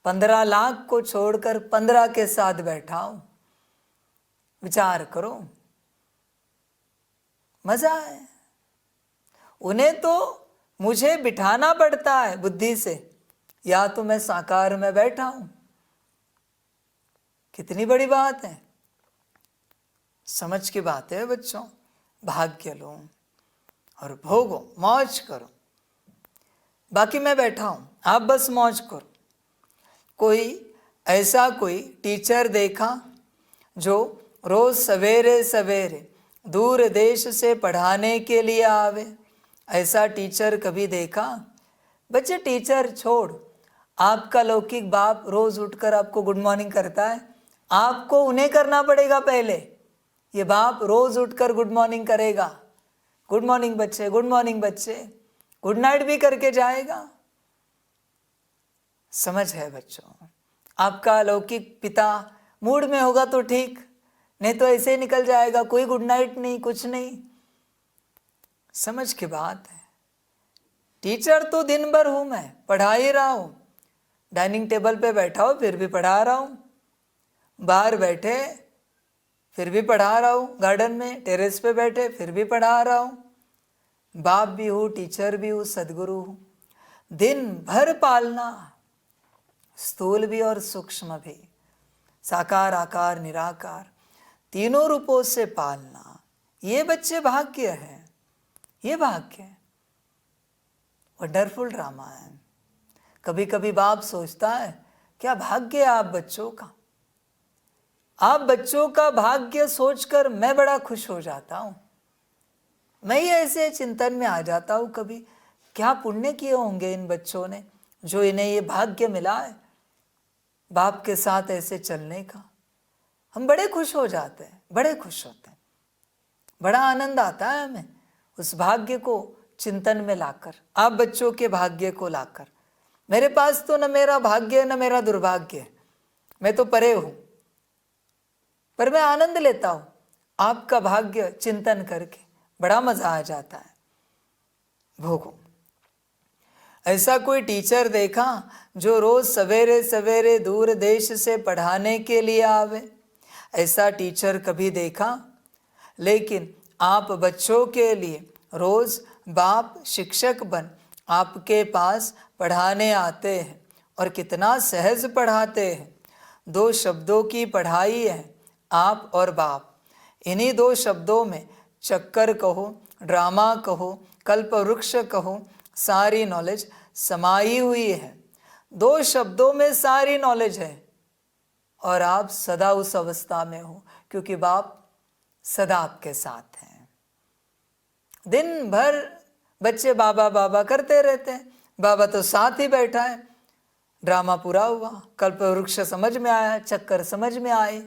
15 लाख को छोड़कर 15 के साथ बैठा हूं। विचार करो, मजा है। उन्हें तो मुझे बिठाना पड़ता है बुद्धि से, या तो मैं साकार में बैठा हूं। कितनी बड़ी बात है, समझ की बात है बच्चों। भाग्य लो और भोगो, मौज करो। बाकी मैं बैठा हूं, आप बस मौज करो। कोई टीचर देखा जो रोज सवेरे सवेरे दूर देश से पढ़ाने के लिए आवे? ऐसा टीचर कभी देखा? बच्चे, टीचर छोड़, आपका लौकिक बाप रोज उठकर आपको गुड मॉर्निंग करता है। आपको उन्हें करना पड़ेगा पहले। ये बाप रोज उठकर गुड मॉर्निंग करेगा, गुड मॉर्निंग बच्चे, गुड मॉर्निंग बच्चे, गुड नाइट भी करके जाएगा। समझ है बच्चों? आपका लौकिक पिता मूड में होगा तो ठीक, नहीं तो ऐसे ही निकल जाएगा, कोई गुड नाइट नहीं, कुछ नहीं। समझ की बात है। टीचर तो दिन भर हूं मैं, पढ़ा ही रहा हूं। डाइनिंग टेबल पे बैठा हो फिर भी पढ़ा रहा हूं, बाहर बैठे फिर भी पढ़ा रहा हूं, गार्डन में टेरेस पे बैठे फिर भी पढ़ा रहा हूं। बाप भी हूं, टीचर भी हूं, सदगुरु हूं। दिन भर पालना, स्थूल भी और सूक्ष्म भी, साकार आकार निराकार, तीनों रूपों से पालना, ये बच्चे भाग्य है। ये भाग्य है। वंडरफुल ड्रामा है। कभी कभी बाप सोचता है क्या भाग्य है आप बच्चों का। आप बच्चों का भाग्य सोचकर मैं बड़ा खुश हो जाता हूं। मैं ही ऐसे चिंतन में आ जाता हूं कभी, क्या पुण्य किए होंगे इन बच्चों ने जो इन्हें ये भाग्य मिला है बाप के साथ ऐसे चलने का। हम बड़े खुश हो जाते हैं, बड़े खुश होते हैं, बड़ा आनंद आता है हमें उस भाग्य को चिंतन में लाकर, आप बच्चों के भाग्य को लाकर। मेरे पास तो न मेरा भाग्य न मेरा दुर्भाग्य है, मैं तो परे हूं, पर मैं आनंद लेता हूं आपका भाग्य चिंतन करके, बड़ा मजा आ जाता है। भोगो। ऐसा कोई टीचर देखा जो रोज सवेरे सवेरे दूर देश से पढ़ाने के लिए आवे? ऐसा टीचर कभी देखा? लेकिन आप बच्चों के लिए रोज बाप शिक्षक बन आपके पास पढ़ाने आते हैं, और कितना सहज पढ़ाते हैं। 2 शब्दों की पढ़ाई है, आप और बाप। इन्हीं 2 शब्दों में चक्कर कहो, ड्रामा कहो, कल्प वृक्ष कहो, सारी नॉलेज समाई हुई है। 2 शब्दों में सारी नॉलेज है, और आप सदा उस अवस्था में हो क्योंकि बाप सदा आपके साथ हैं। दिन भर बच्चे बाबा बाबा करते रहते हैं, बाबा तो साथ ही बैठा है। ड्रामा पूरा हुआ, कल्प वृक्ष समझ में आया, चक्कर समझ में आए,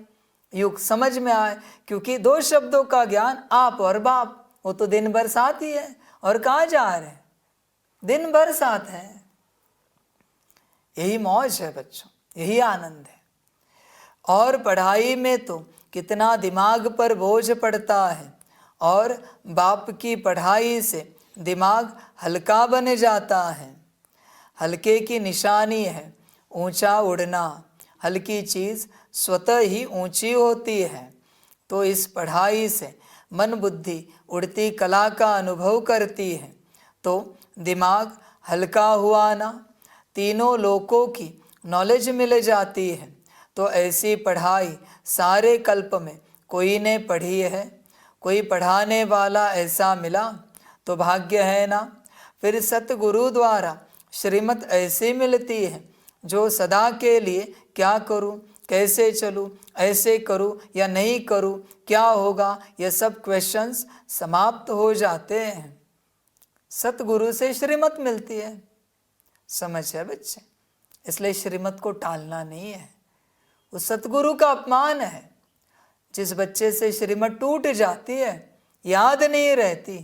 युग समझ में आए, क्योंकि 2 शब्दों का ज्ञान आप और बाप, वो तो दिन भर साथ ही है। और कहाँ जा रहे हैं? दिन भर साथ है। यही मौज है बच्चों, यही आनंद है। और पढ़ाई में तो कितना दिमाग पर बोझ पड़ता है, और बाप की पढ़ाई से दिमाग हल्का बन जाता है। हल्के की निशानी है ऊंचा उड़ना, हल्की चीज़ स्वतः ही ऊंची होती है। तो इस पढ़ाई से मन बुद्धि उड़ती कला का अनुभव करती है, तो दिमाग हल्का हुआ ना, तीनों लोकों की नॉलेज मिल जाती है। तो ऐसी पढ़ाई सारे कल्प में कोई ने पढ़ी है? कोई पढ़ाने वाला ऐसा मिला तो भाग्य है ना। फिर सतगुरु द्वारा श्रीमत ऐसी मिलती है जो सदा के लिए क्या करूं, कैसे चलूं, ऐसे करूं या नहीं करूं, क्या होगा, ये सब क्वेश्चंस समाप्त हो जाते हैं। सतगुरु से श्रीमत मिलती है। समझ है बच्चे? इसलिए श्रीमत को टालना नहीं है, वो सतगुरु का अपमान है। जिस बच्चे से श्रीमत टूट जाती है, याद नहीं रहती,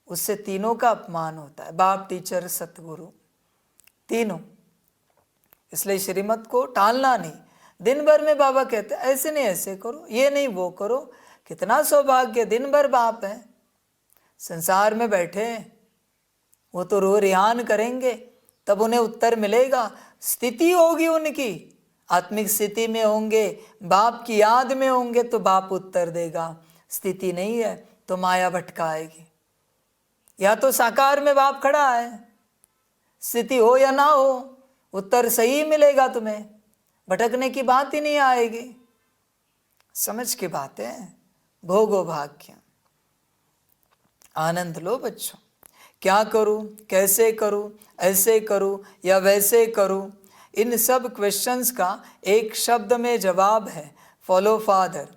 उससे तीनों का अपमान होता है, बाप, टीचर, सतगुरु, तीनों। इसलिए श्रीमत को टालना नहीं। दिन भर में बाबा कहते हैं ऐसे नहीं ऐसे करो, ये नहीं वो करो। कितना सौभाग्य, दिन भर बाप है, संसार में बैठे, वो तो रो रिहान करेंगे तब उन्हें उत्तर मिलेगा। स्थिति होगी उनकी, आत्मिक स्थिति में होंगे, बाप की याद में होंगे तो बाप उत्तर देगा। स्थिति नहीं है तो माया भटकाएगी। या तो साकार में बाप खड़ा है, स्थिति हो या ना हो उत्तर सही मिलेगा तुम्हें, भटकने की बात ही नहीं आएगी। समझ की बात है, भोगो भाग्य। आनंद लो बच्चों। क्या करूं, कैसे करूं, ऐसे करूं या वैसे करूं, इन सब क्वेश्चंस का एक शब्द में जवाब है, फॉलो फादर।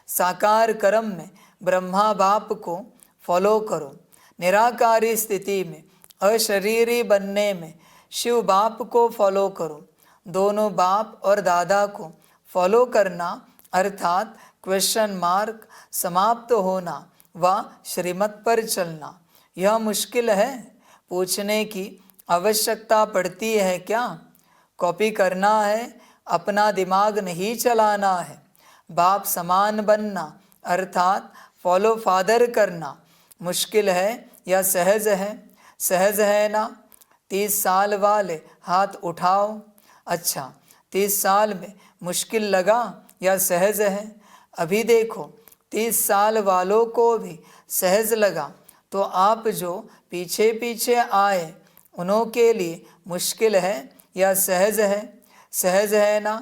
साकार कर्म में ब्रह्मा बाप को फॉलो करो, निराकारी स्थिति में अशरीरी बनने में शिव बाप को फॉलो करो। दोनों बाप और दादा को फॉलो करना अर्थात क्वेश्चन मार्क समाप्त होना व श्रीमत पर चलना। यह मुश्किल है, पूछने की आवश्यकता पड़ती है क्या? कॉपी करना है, अपना दिमाग नहीं चलाना है। बाप समान बनना अर्थात फॉलो फादर करना मुश्किल है या सहज है? सहज है ना? 30 साल वाले हाथ उठाओ। अच्छा, 30 साल में मुश्किल लगा या सहज है? अभी देखो, 30 साल वालों को भी सहज लगा तो आप जो पीछे पीछे आए उन्हों के लिए मुश्किल है या सहज है? सहज है ना?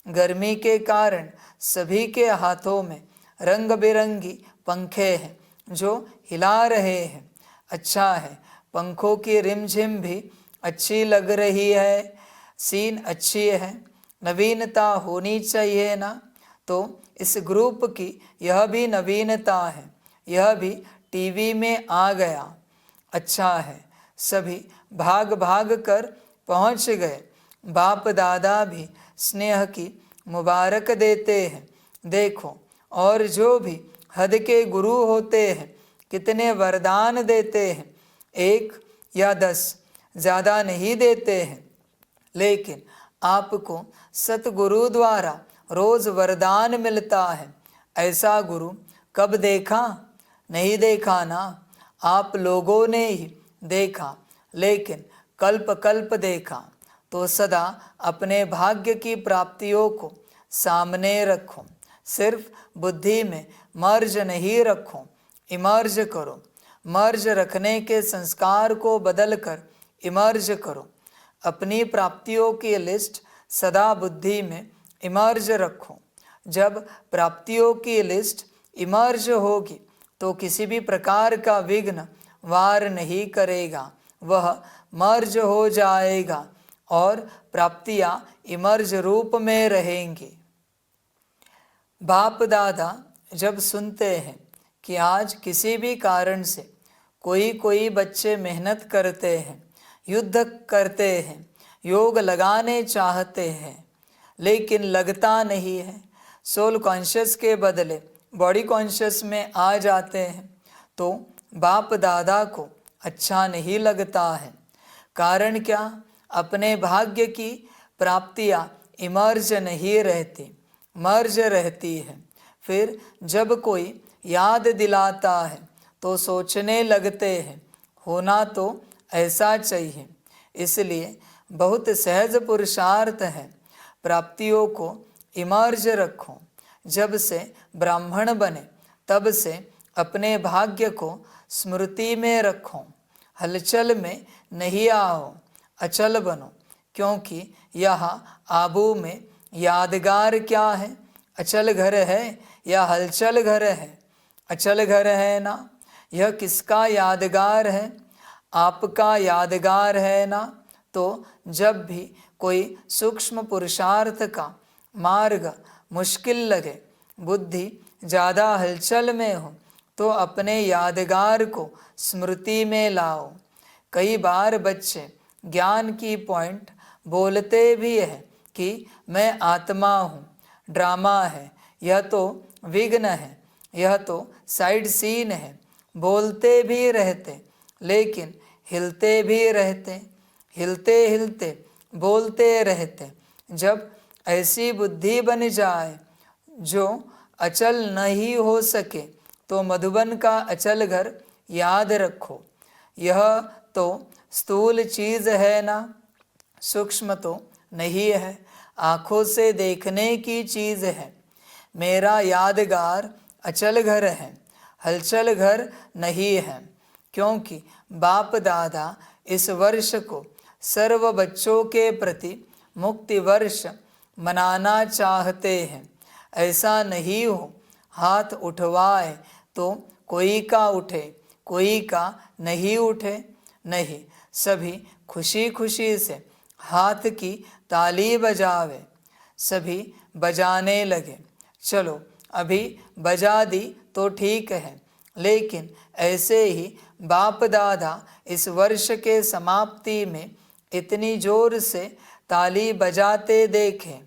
गर्मी के कारण सभी के हाथों में रंग बिरंगी पंखे हैं जो हिला रहे हैं। अच्छा है, पंखों की रिमझिम भी अच्छी लग रही है, सीन अच्छी है, नवीनता होनी चाहिए ना? तो इस ग्रुप की यह भी नवीनता है, यह भी टीवी में आ गया। अच्छा है, सभी भाग भाग कर पहुंच गए। बाप दादा भी स्नेह की मुबारक देते हैं। देखो, और जो भी हद के गुरु होते हैं कितने वरदान देते हैं, 1 या 10, ज़्यादा नहीं देते हैं। लेकिन आपको सतगुरु द्वारा रोज़ वरदान मिलता है। ऐसा गुरु कब देखा? नहीं देखा ना? आप लोगों ने ही देखा, लेकिन कल्प कल्प देखा। तो सदा अपने भाग्य की प्राप्तियों को सामने रखो। सिर्फ बुद्धि में मर्ज नहीं रखो, इमर्ज करो। मर्ज रखने के संस्कार को बदलकर इमर्ज करो। अपनी प्राप्तियों की लिस्ट सदा बुद्धि में इमर्ज रखो। जब प्राप्तियों की लिस्ट इमर्ज होगी तो किसी भी प्रकार का विघ्न वार नहीं करेगा, वह मर्ज हो जाएगा और प्राप्तियां इमर्ज रूप में रहेंगी। बाप दादा जब सुनते हैं कि आज किसी भी कारण से कोई बच्चे मेहनत करते हैं, युद्ध करते हैं, योग लगाने चाहते हैं, लेकिन लगता नहीं है, सोल कॉन्शियस के बदले बॉडी कॉन्शियस में आ जाते हैं, तो बाप दादा को अच्छा नहीं लगता है। कारण क्या? अपने भाग्य की प्राप्तियां इमर्ज नहीं रहती, मर्ज रहती है। फिर जब कोई याद दिलाता है तो सोचने लगते हैं होना तो ऐसा चाहिए। इसलिए बहुत सहज पुरुषार्थ है, प्राप्तियों को इमर्ज रखो। जब से ब्राह्मण बने तब से अपने भाग्य को स्मृति में रखो। हलचल में नहीं आओ, अचल बनो, क्योंकि यहाँ आबू में यादगार क्या है? अचल घर है या हलचल घर है? अचल घर है ना? यह किसका यादगार है? आपका यादगार है ना? तो जब भी कोई सूक्ष्म पुरुषार्थ का मार्ग मुश्किल लगे, बुद्धि ज़्यादा हलचल में हो, तो अपने यादगार को स्मृति में लाओ। कई बार बच्चे ज्ञान की पॉइंट बोलते भी है कि मैं आत्मा हूँ। ड्रामा है, यह तो विघ्न है, यह तो साइड सीन है। बोलते भी रहते लेकिन हिलते भी रहते, हिलते हिलते बोलते रहते। जब ऐसी बुद्धि बन जाए जो अचल नहीं हो सके तो मधुबन का अचल घर याद रखो। यह तो स्थूल चीज़ है ना, सूक्ष्म तो नहीं है, आँखों से देखने की चीज़ है। मेरा यादगार अचल घर है, हलचल घर नहीं है, क्योंकि बाप दादा इस वर्ष को सर्व बच्चों के प्रति मुक्ति वर्ष मनाना चाहते हैं। ऐसा नहीं हो हाथ उठवाए तो कोई का उठे, कोई का नहीं उठे। नहीं, सभी खुशी खुशी से हाथ की ताली बजावे। सभी बजाने लगे। चलो अभी बजा दी तो ठीक है, लेकिन ऐसे ही बाप दादा इस वर्ष के समाप्ति में इतनी जोर से ताली बजाते देखें।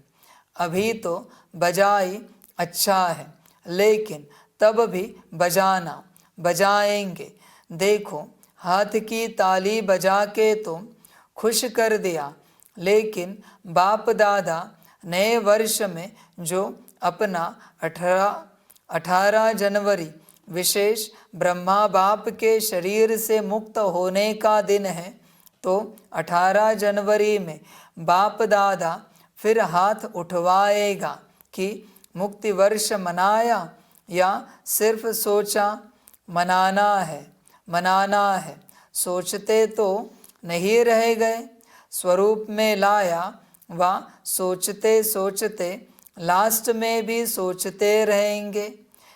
अभी तो बजाई अच्छा है, लेकिन तब भी बजाना, बजाएंगे। देखो हाथ की ताली बजा के तो खुश कर दिया, लेकिन बाप दादा नए वर्ष में जो अपना 18 जनवरी विशेष ब्रह्मा बाप के शरीर से मुक्त होने का दिन है, तो 18 जनवरी में बाप दादा फिर हाथ उठवाएगा कि मुक्ति वर्ष मनाया या सिर्फ सोचा। मनाना है, मनाना है। सोचते तो नहीं रह गए, स्वरूप में लाया व सोचते सोचते लास्ट में भी सोचते रहेंगे।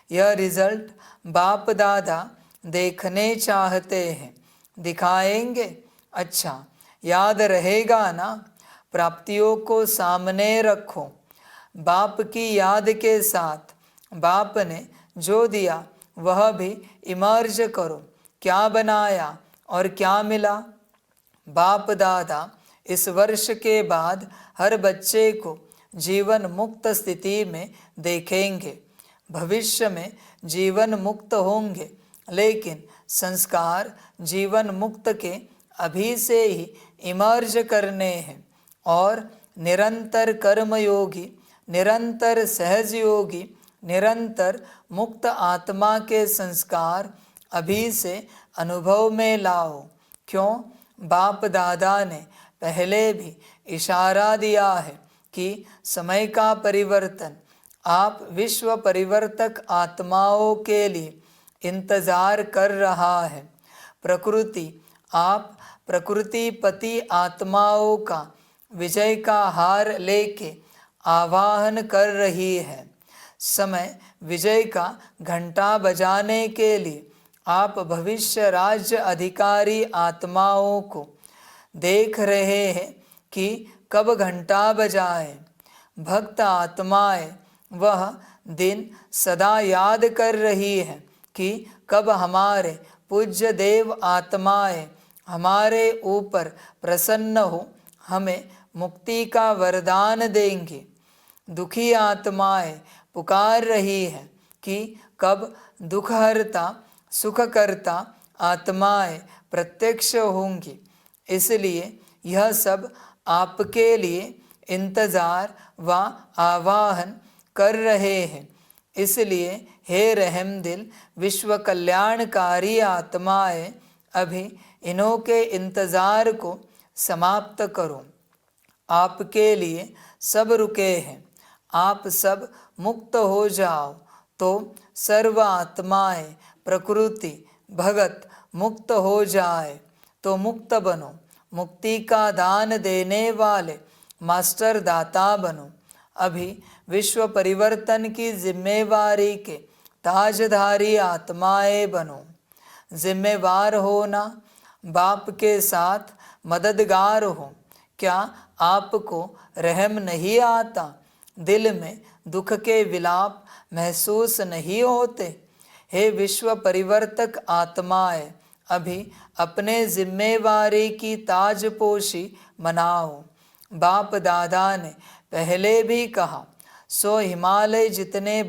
यह रिजल्ट बाप दादा देखने चाहते हैं, दिखाएंगे। अच्छा, याद रहेगा ना? प्राप्तियों को सामने रखो। बाप की याद के साथ बाप ने जो दिया वह भी इमर्ज करो। क्या बनाया और क्या मिला? बाप दादा इस वर्ष के बाद हर बच्चे को जीवन मुक्त स्थिति में देखेंगे। भविष्य में जीवन मुक्त होंगे, लेकिन संस्कार जीवन मुक्त के अभी से ही इमर्ज करने हैं। और निरंतर कर्मयोगी, निरंतर सहज योगी, निरंतर मुक्त आत्मा के संस्कार अभी से अनुभव में लाओ। क्यों? बाप दादा ने पहले भी इशारा दिया है कि समय का परिवर्तन आप विश्व परिवर्तक आत्माओं के लिए इंतजार कर रहा है। प्रकृति आप प्रकृतिपति आत्माओं का विजय का हार लेके आवाहन कर रही है। समय विजय का घंटा बजाने के लिए आप भविष्य राज्य अधिकारी आत्माओं को देख रहे हैं कि कब घंटा बजाए। भक्त आत्माएं वह दिन सदा याद कर रही है कि कब हमारे पूज्य देव आत्माएं हमारे ऊपर प्रसन्न हो हमें मुक्ति का वरदान देंगे। दुखी आत्माएं पुकार रही है कि कब दुखहर्ता सुखकर्ता आत्माएं प्रत्यक्ष होंगी। इसलिए यह सब आपके लिए इंतज़ार व आवाहन कर रहे हैं। इसलिए हे रहम दिल विश्व कल्याणकारी आत्माएं, अभी इन्हों के इंतज़ार को समाप्त करो। आपके लिए सब रुके हैं, आप सब मुक्त हो जाओ तो सर्व आत्माएं प्रकृति भगत मुक्त हो जाए तो मुक्त बनो। मुक्ति का दान देने वाले मास्टर दाता बनो। अभी विश्व परिवर्तन की जिम्मेवारी के ताजधारी आत्माएं बनो। जिम्मेवार होना, बाप के साथ मददगार हो। क्या आपको रहम नहीं आता? दिल में दुख के विलाप महसूस नहीं होते? हे विश्व परिवर्तक आत्माएं, अभी अपने जिम्मेवारी की ताजपोशी मनाओ। बाप दादा ने पहले भी कहा, सो हिमालय जितने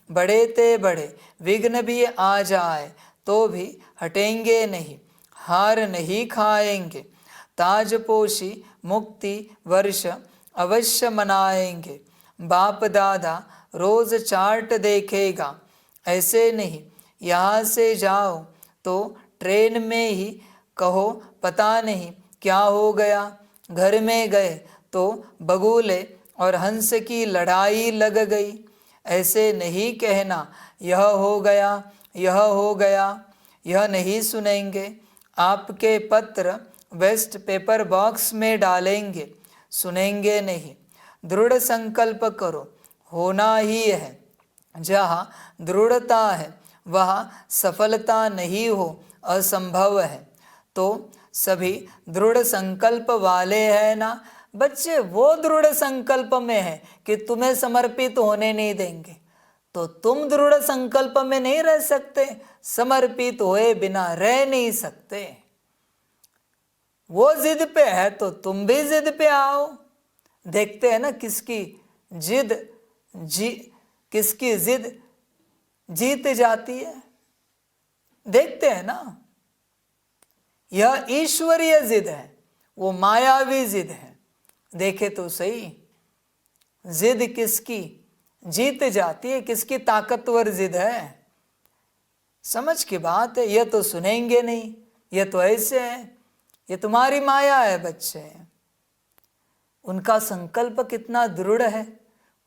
बड़े ते बड़े विघ्न भी आ जाए तो भी हटेंगे नहीं, हार नहीं खाएंगे, ताजपोशी मुक्ति वर्ष अवश्य मनाएंगे। बाप दादा रोज चार्ट देखेगा, ऐसे नहीं यहाँ से जाओ तो ट्रेन में ही कहो पता नहीं क्या हो गया, घर में गए तो बगुले और हंस की लड़ाई लग गई। ऐसे नहीं कहना यह हो गया, यह हो गया, यह नहीं सुनेंगे। आपके पत्र वेस्ट पेपर बॉक्स में डालेंगे, सुनेंगे नहीं। दृढ़ संकल्प करो, होना ही है। जहाँ दृढ़ता है वहाँ सफलता नहीं हो असंभव है। तो सभी दृढ़ संकल्प वाले हैं ना बच्चे, वो दृढ़ संकल्प में है कि तुम्हें समर्पित होने नहीं देंगे, तो तुम दृढ़ संकल्प में नहीं रह सकते, समर्पित होए बिना रह नहीं सकते। वो जिद पे है तो तुम भी जिद पे आओ। देखते हैं ना किसकी जिद जीत जाती है, देखते हैं ना। यह ईश्वरीय जिद है, वो मायावी जिद है। देखे तो सही, जिद किसकी जीत जाती है, किसकी ताकतवर जिद है। समझ की बात है। यह तो सुनेंगे नहीं, यह तो ऐसे है, ये तुम्हारी माया है बच्चे। उनका संकल्प कितना दृढ़ है,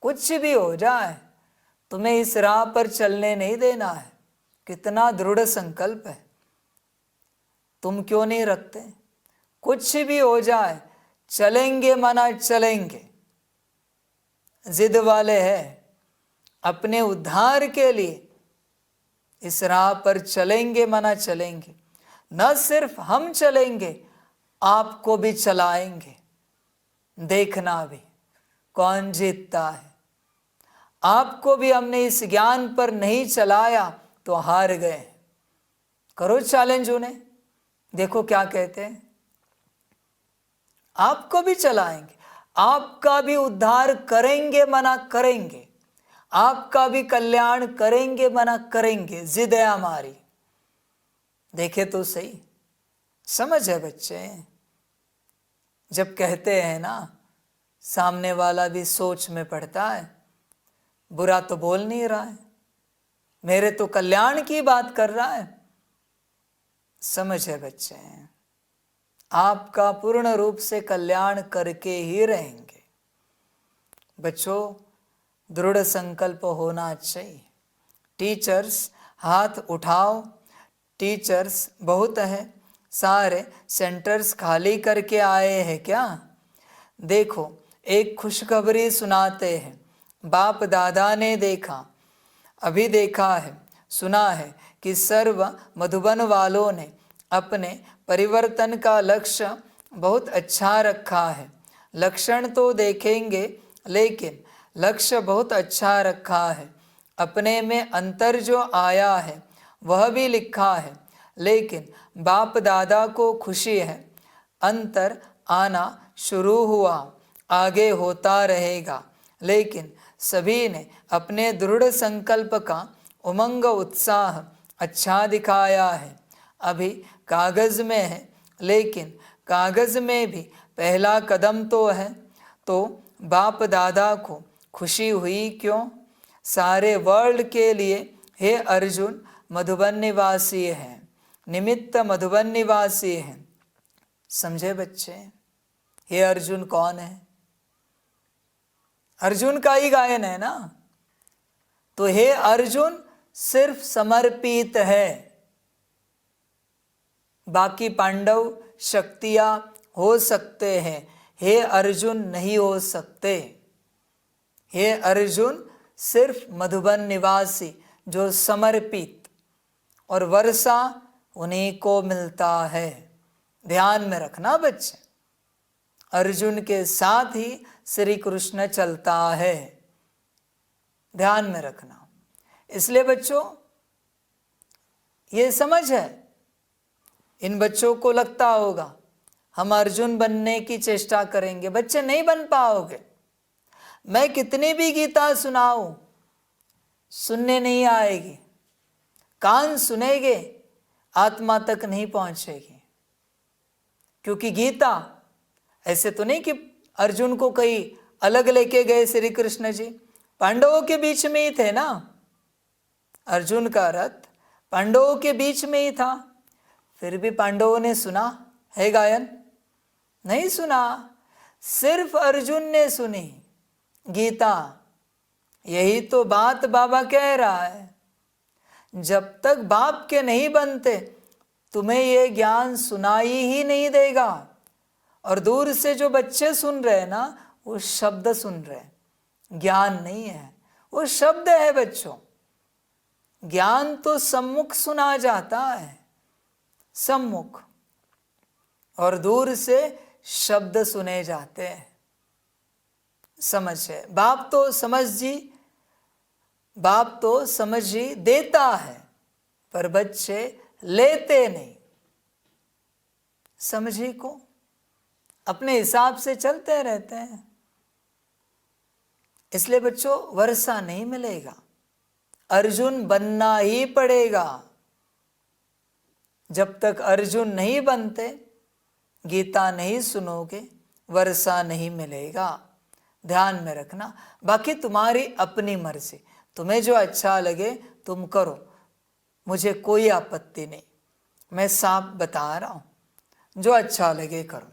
कुछ भी हो जाए तुम्हें इस राह पर चलने नहीं देना है। कितना दृढ़ संकल्प है, तुम क्यों नहीं रखते? कुछ भी हो जाए चलेंगे मना चलेंगे, जिद वाले हैं। अपने उद्धार के लिए इस राह पर चलेंगे मना चलेंगे। न सिर्फ हम चलेंगे, आपको भी चलाएंगे। देखना भी कौन जीतता है। आपको भी हमने इस ज्ञान पर नहीं चलाया तो हार गए। करो चैलेंज उन्हें, देखो क्या कहते हैं। आपको भी चलाएंगे, आपका भी उद्धार करेंगे मना करेंगे, आपका भी कल्याण करेंगे मना करेंगे। जिद है हमारी। देखे तो सही, समझ है बच्चे। जब कहते हैं ना, सामने वाला भी सोच में पड़ता है, बुरा तो बोल नहीं रहा है, मेरे तो कल्याण की बात कर रहा है। समझ है बच्चे, आपका पूर्ण रूप से कल्याण करके ही रहेंगे। बच्चों, दृढ़ संकल्प होना चाहिए। टीचर्स हाथ उठाओ। टीचर्स बहुत है, सारे सेंटर्स खाली करके आए हैं क्या? देखो, एक खुशखबरी सुनाते हैं। बाप दादा ने देखा, अभी देखा है, सुना है कि सर्व मधुबन वालों ने अपने परिवर्तन का लक्ष्य बहुत अच्छा रखा है। लक्षण तो देखेंगे, लेकिन लक्ष्य बहुत अच्छा रखा है। अपने में अंतर जो आया है वह भी लिखा है, लेकिन बाप दादा को खुशी है। अंतर आना शुरू हुआ, आगे होता रहेगा, लेकिन सभी ने अपने दृढ़ संकल्प का उमंग उत्साह अच्छा दिखाया है। अभी कागज़ में है, लेकिन कागज़ में भी पहला कदम तो है। तो बाप दादा को खुशी हुई क्यों? सारे वर्ल्ड के लिए हे अर्जुन मधुबन निवासी हैं, निमित्त मधुबन निवासी हैं। समझे बच्चे? हे अर्जुन कौन है? अर्जुन का ही गायन है ना। तो हे अर्जुन सिर्फ समर्पित है, बाकी पांडव शक्तियां हो सकते हैं, हे अर्जुन नहीं हो सकते। हे अर्जुन सिर्फ मधुबन निवासी जो समर्पित, और वर्षा उन्हीं को मिलता है। ध्यान में रखना बच्चे, अर्जुन के साथ ही श्री कृष्ण चलता है। ध्यान में रखना। इसलिए बच्चों, ये समझ है। इन बच्चों को लगता होगा हम अर्जुन बनने की चेष्टा करेंगे, बच्चे नहीं बन पाओगे। मैं कितनी भी गीता सुनाऊं, सुनने नहीं आएगी, कान सुनेंगे, आत्मा तक नहीं पहुंचेगी। क्योंकि गीता ऐसे तो नहीं कि अर्जुन को कहीं अलग लेके गए श्री कृष्ण जी, पांडवों के बीच में ही थे ना। अर्जुन का रथ पांडवों के बीच में ही था, फिर भी पांडवों ने सुना है गायन? नहीं सुना, सिर्फ अर्जुन ने सुनी गीता। यही तो बात बाबा कह रहा है, जब तक बाप के नहीं बनते तुम्हें ये ज्ञान सुनाई ही नहीं देगा। और दूर से जो बच्चे सुन रहे हैं ना, वो शब्द सुन रहे हैं, ज्ञान नहीं है, वो शब्द है बच्चों। ज्ञान तो सम्मुख सुना जाता है, सम्मुख, और दूर से शब्द सुने जाते हैं। समझ है, बाप तो समझ ही देता है, पर बच्चे लेते नहीं। समझी को अपने हिसाब से चलते रहते हैं, इसलिए बच्चों वर्षा नहीं मिलेगा, अर्जुन बनना ही पड़ेगा। जब तक अर्जुन नहीं बनते, गीता नहीं सुनोगे, वर्षा नहीं मिलेगा। ध्यान में रखना। बाकी तुम्हारी अपनी मर्जी, तुम्हें जो अच्छा लगे तुम करो, मुझे कोई आपत्ति नहीं। मैं साफ बता रहा हूं, जो अच्छा लगे करो।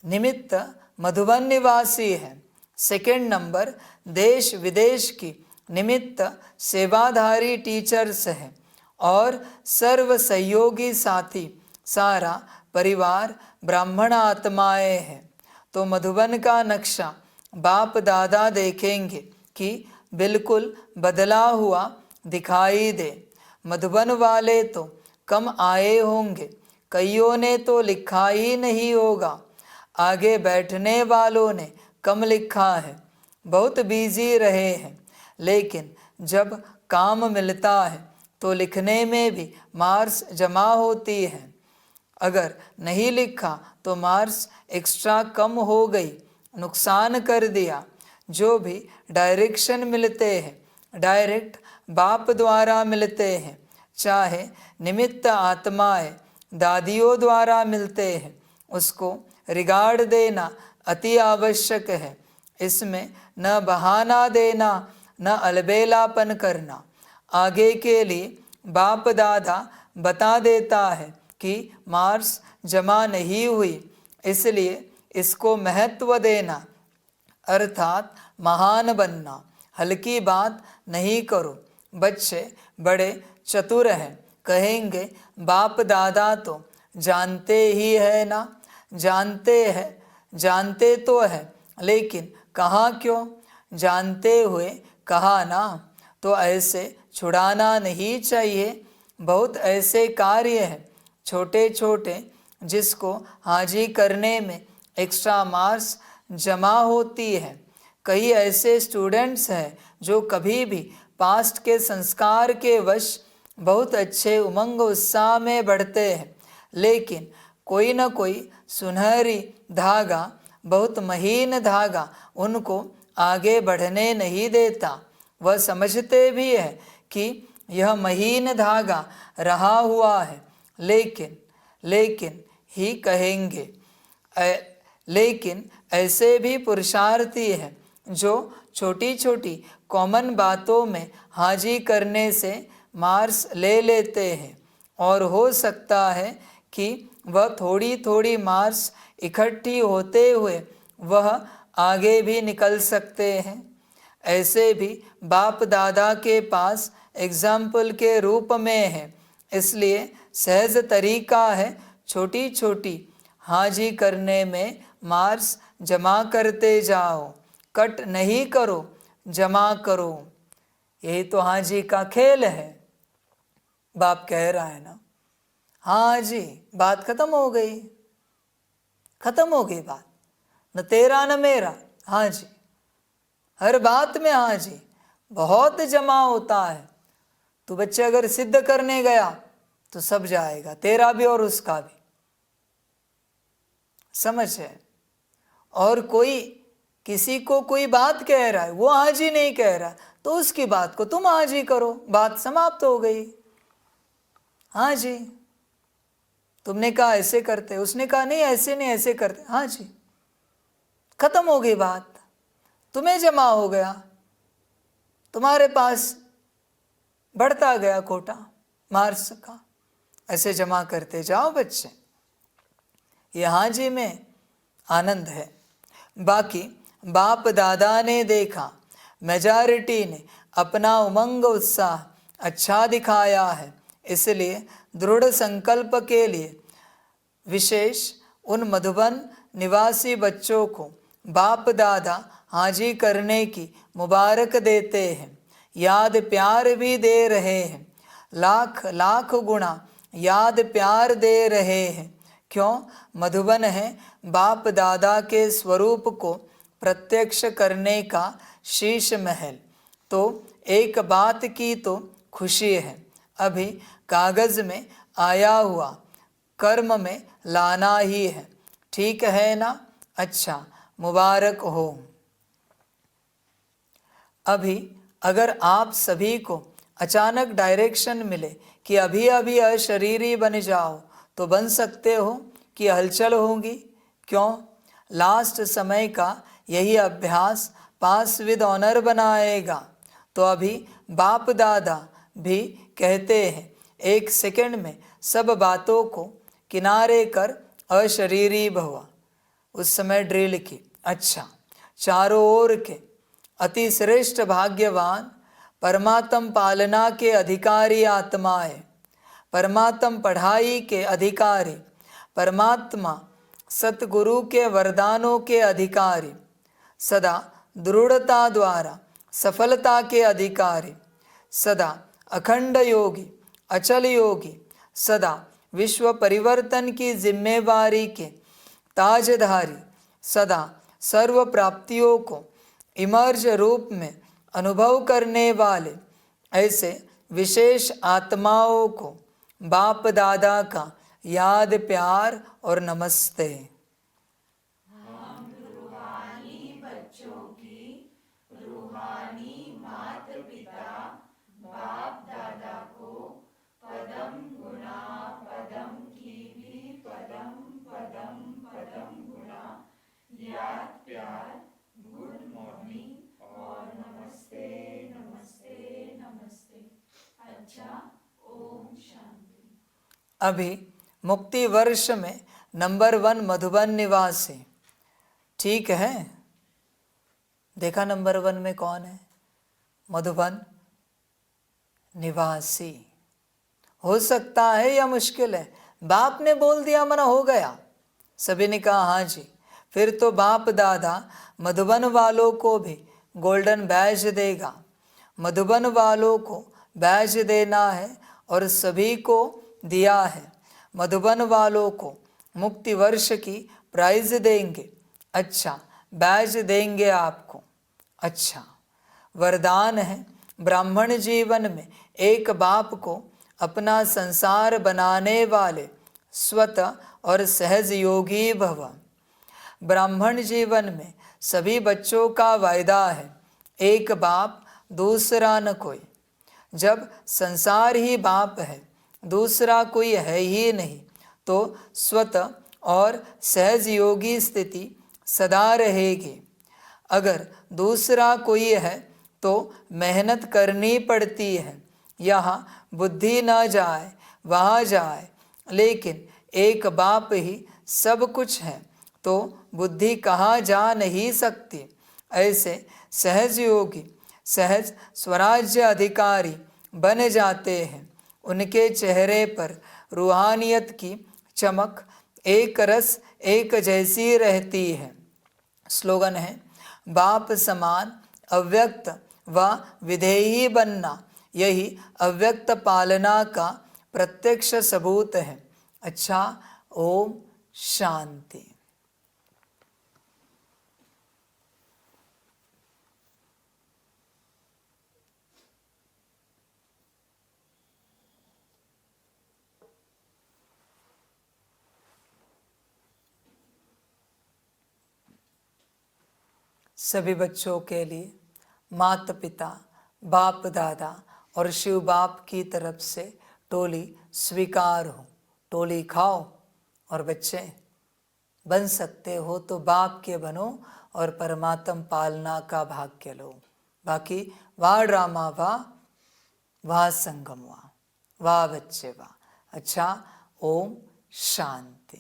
निमित्त मधुबन निवासी है। सेकंड नंबर देश विदेश की निमित्त सेवाधारी टीचर्स है और सर्व सहयोगी साथी सारा परिवार ब्राह्मण आत्माएं हैं। तो मधुबन का नक्शा बाप दादा देखेंगे कि बिल्कुल बदला हुआ दिखाई दे। मधुबन वाले तो कम आए होंगे, कईयों ने तो लिखा ही नहीं होगा। आगे बैठने वालों ने कम लिखा है, बहुत बिजी रहे हैं, लेकिन जब काम मिलता है तो लिखने में भी मार्क्स जमा होती है। अगर नहीं लिखा तो मार्क्स एक्स्ट्रा कम हो गई, नुकसान कर दिया। जो भी डायरेक्शन मिलते हैं डायरेक्ट बाप द्वारा मिलते हैं, चाहे निमित्त आत्माएं दादियों द्वारा मिलते हैं, उसको रिगार्ड देना अति आवश्यक है। इसमें न बहाना देना, न अलबेलापन करना। आगे के लिए बाप दादा बता देता है कि मार्क्स जमा नहीं हुई, इसलिए इसको महत्व देना, अर्थात महान बनना। हल्की बात नहीं करो। बच्चे बड़े चतुर हैं, कहेंगे बाप दादा तो जानते ही है ना। जानते तो है, लेकिन कहा क्यों? जानते हुए कहा ना। तो ऐसे छुड़ाना नहीं चाहिए। बहुत ऐसे कार्य हैं छोटे छोटे जिसको हाजी करने में एक्स्ट्रा मार्क्स जमा होती है। कई ऐसे स्टूडेंट्स हैं जो कभी भी पास्ट के संस्कार के वश बहुत अच्छे उमंग उत्साह में बढ़ते हैं, लेकिन कोई न कोई सुनहरी धागा, बहुत महीन धागा उनको आगे बढ़ने नहीं देता। वह समझते भी है कि यह महीन धागा रहा हुआ है, लेकिन ही कहेंगे। लेकिन ऐसे भी पुरुषार्थी हैं जो छोटी छोटी कॉमन बातों में हाजी करने से मार्क्स ले लेते हैं, और हो सकता है कि वह थोड़ी थोड़ी मार्क्स इकट्ठी होते हुए वह आगे भी निकल सकते हैं। ऐसे भी बाप दादा के पास एग्जाम्पल के रूप में है, इसलिए सहज तरीका है छोटी छोटी हाजी करने में मार्क्स जमा करते जाओ। कट नहीं करो, जमा करो। यही तो हाजी का खेल है। बाप कह रहा है ना, हाँ जी, बात खत्म हो गई बात, न तेरा न मेरा। हाँ जी, हर बात में हाँ जी बहुत जमा होता है। तो बच्चे अगर सिद्ध करने गया तो सब जाएगा, तेरा भी और उसका भी। समझ है। और कोई किसी को कोई बात कह रहा है, वो आज ही नहीं कह रहा, तो उसकी बात को तुम आज ही करो, बात समाप्त हो गई। हाँ जी, तुमने कहा ऐसे करते, उसने कहा नहीं ऐसे नहीं ऐसे करते, हाँ जी, खत्म हो गई बात। तुम्हें जमा हो गया, तुम्हारे पास बढ़ता गया कोटा मार्क्स का। ऐसे जमा करते जाओ बच्चे, ये हाँ जी में आनंद है। बाकी बाप दादा ने देखा, मेजॉरिटी ने अपना उमंग उत्साह अच्छा दिखाया है, इसलिए दृढ़ संकल्प के लिए विशेष उन मधुबन निवासी बच्चों को बाप दादा हाजी करने की मुबारक देते हैं, याद प्यार भी दे रहे हैं, लाख लाख गुणा याद प्यार दे रहे हैं। क्यों? मधुबन है बाप दादा के स्वरूप को प्रत्यक्ष करने का शीश महल। तो एक बात की तो खुशी है, अभी कागज में आया हुआ कर्म में लाना ही है, ठीक है ना? अच्छा, मुबारक हो। अभी अगर आप सभी को अचानक डायरेक्शन मिले कि अभी अभी अशरीरी बन जाओ, तो बन सकते हो कि हलचल होगी। क्यों? लास्ट समय का यही अभ्यास पास विद ऑनर बनाएगा। तो अभी बाप दादा भी कहते हैं, एक सेकंड में सब बातों को किनारे कर अशरीरी भव। उस समय ड्रिल की, अच्छा, चारों ओर के अति श्रेष्ठ भाग्यवान परमात्म पालना के अधिकारी आत्माएं, परमात्म पढ़ाई के अधिकारी, परमात्मा सतगुरु के वरदानों के अधिकारी, सदा दृढ़ता द्वारा सफलता के अधिकारी, सदा अखंड योगी, अचल योगी, सदा विश्व परिवर्तन की जिम्मेवारी के ताजधारी, सदा सर्व प्राप्तियों को इमर्ज रूप में अनुभव करने वाले ऐसे विशेष आत्माओं को बाप दादा का याद प्यार और नमस्ते। हम रूहानी बच्चों की रूहानी माता पिता बाप दादा को पदम गुणा पदम की भी पदम पदम पदम गुणा याद प्यार, गुड मॉर्निंग और नमस्ते नमस्ते नमस्ते। अच्छा, ओम शांति। अभी मुक्ति वर्ष में नंबर 1 मधुबन निवासी, ठीक है? देखा नंबर 1 में कौन है? मधुबन निवासी। हो सकता है या मुश्किल है? बाप ने बोल दिया मना हो गया, सभी ने कहा हाँ जी। फिर तो बाप दादा मधुबन वालों को भी गोल्डन बैज देगा। मधुबन वालों को बैज देना है और सभी को दिया है। मधुबन वालों को मुक्ति वर्ष की प्राइज देंगे। अच्छा, बैज देंगे आपको। अच्छा, वरदान है ब्राह्मण जीवन में एक बाप को अपना संसार बनाने वाले स्वतः और सहज योगी भव। ब्राह्मण जीवन में सभी बच्चों का वायदा है, एक बाप दूसरा न कोई। जब संसार ही बाप है, दूसरा कोई है ही नहीं, तो स्वतः और सहज योगी स्थिति सदा रहेगी। अगर दूसरा कोई है तो मेहनत करनी पड़ती है, यहाँ बुद्धि न जाए वहाँ जाए, लेकिन एक बाप ही सब कुछ है तो बुद्धि कहाँ जा नहीं सकती। ऐसे सहज योगी सहज स्वराज्य अधिकारी बन जाते हैं। उनके चेहरे पर रूहानियत की चमक एक रस एक जैसी रहती है। स्लोगन है, बाप समान अव्यक्त व विधेयी बनना, यही अव्यक्त पालना का प्रत्यक्ष सबूत है। अच्छा, ओम शांति। सभी बच्चों के लिए माता पिता, बाप दादा और शिव बाप की तरफ से टोली स्वीकार हो। टोली खाओ और बच्चे बन सकते हो तो बाप के बनो और परमात्म पालना का भाग्य लो। बाकी वाह ड्रामा वाह संगम वाह बच्चे वाह। अच्छा, ओम शांति।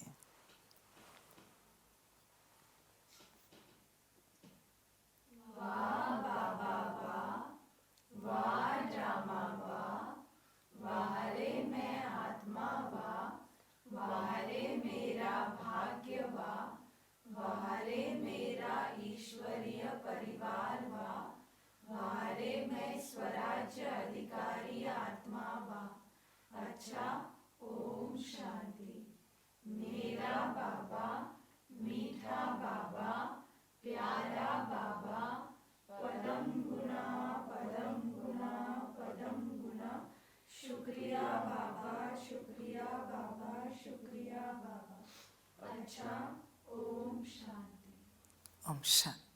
ओम शांति।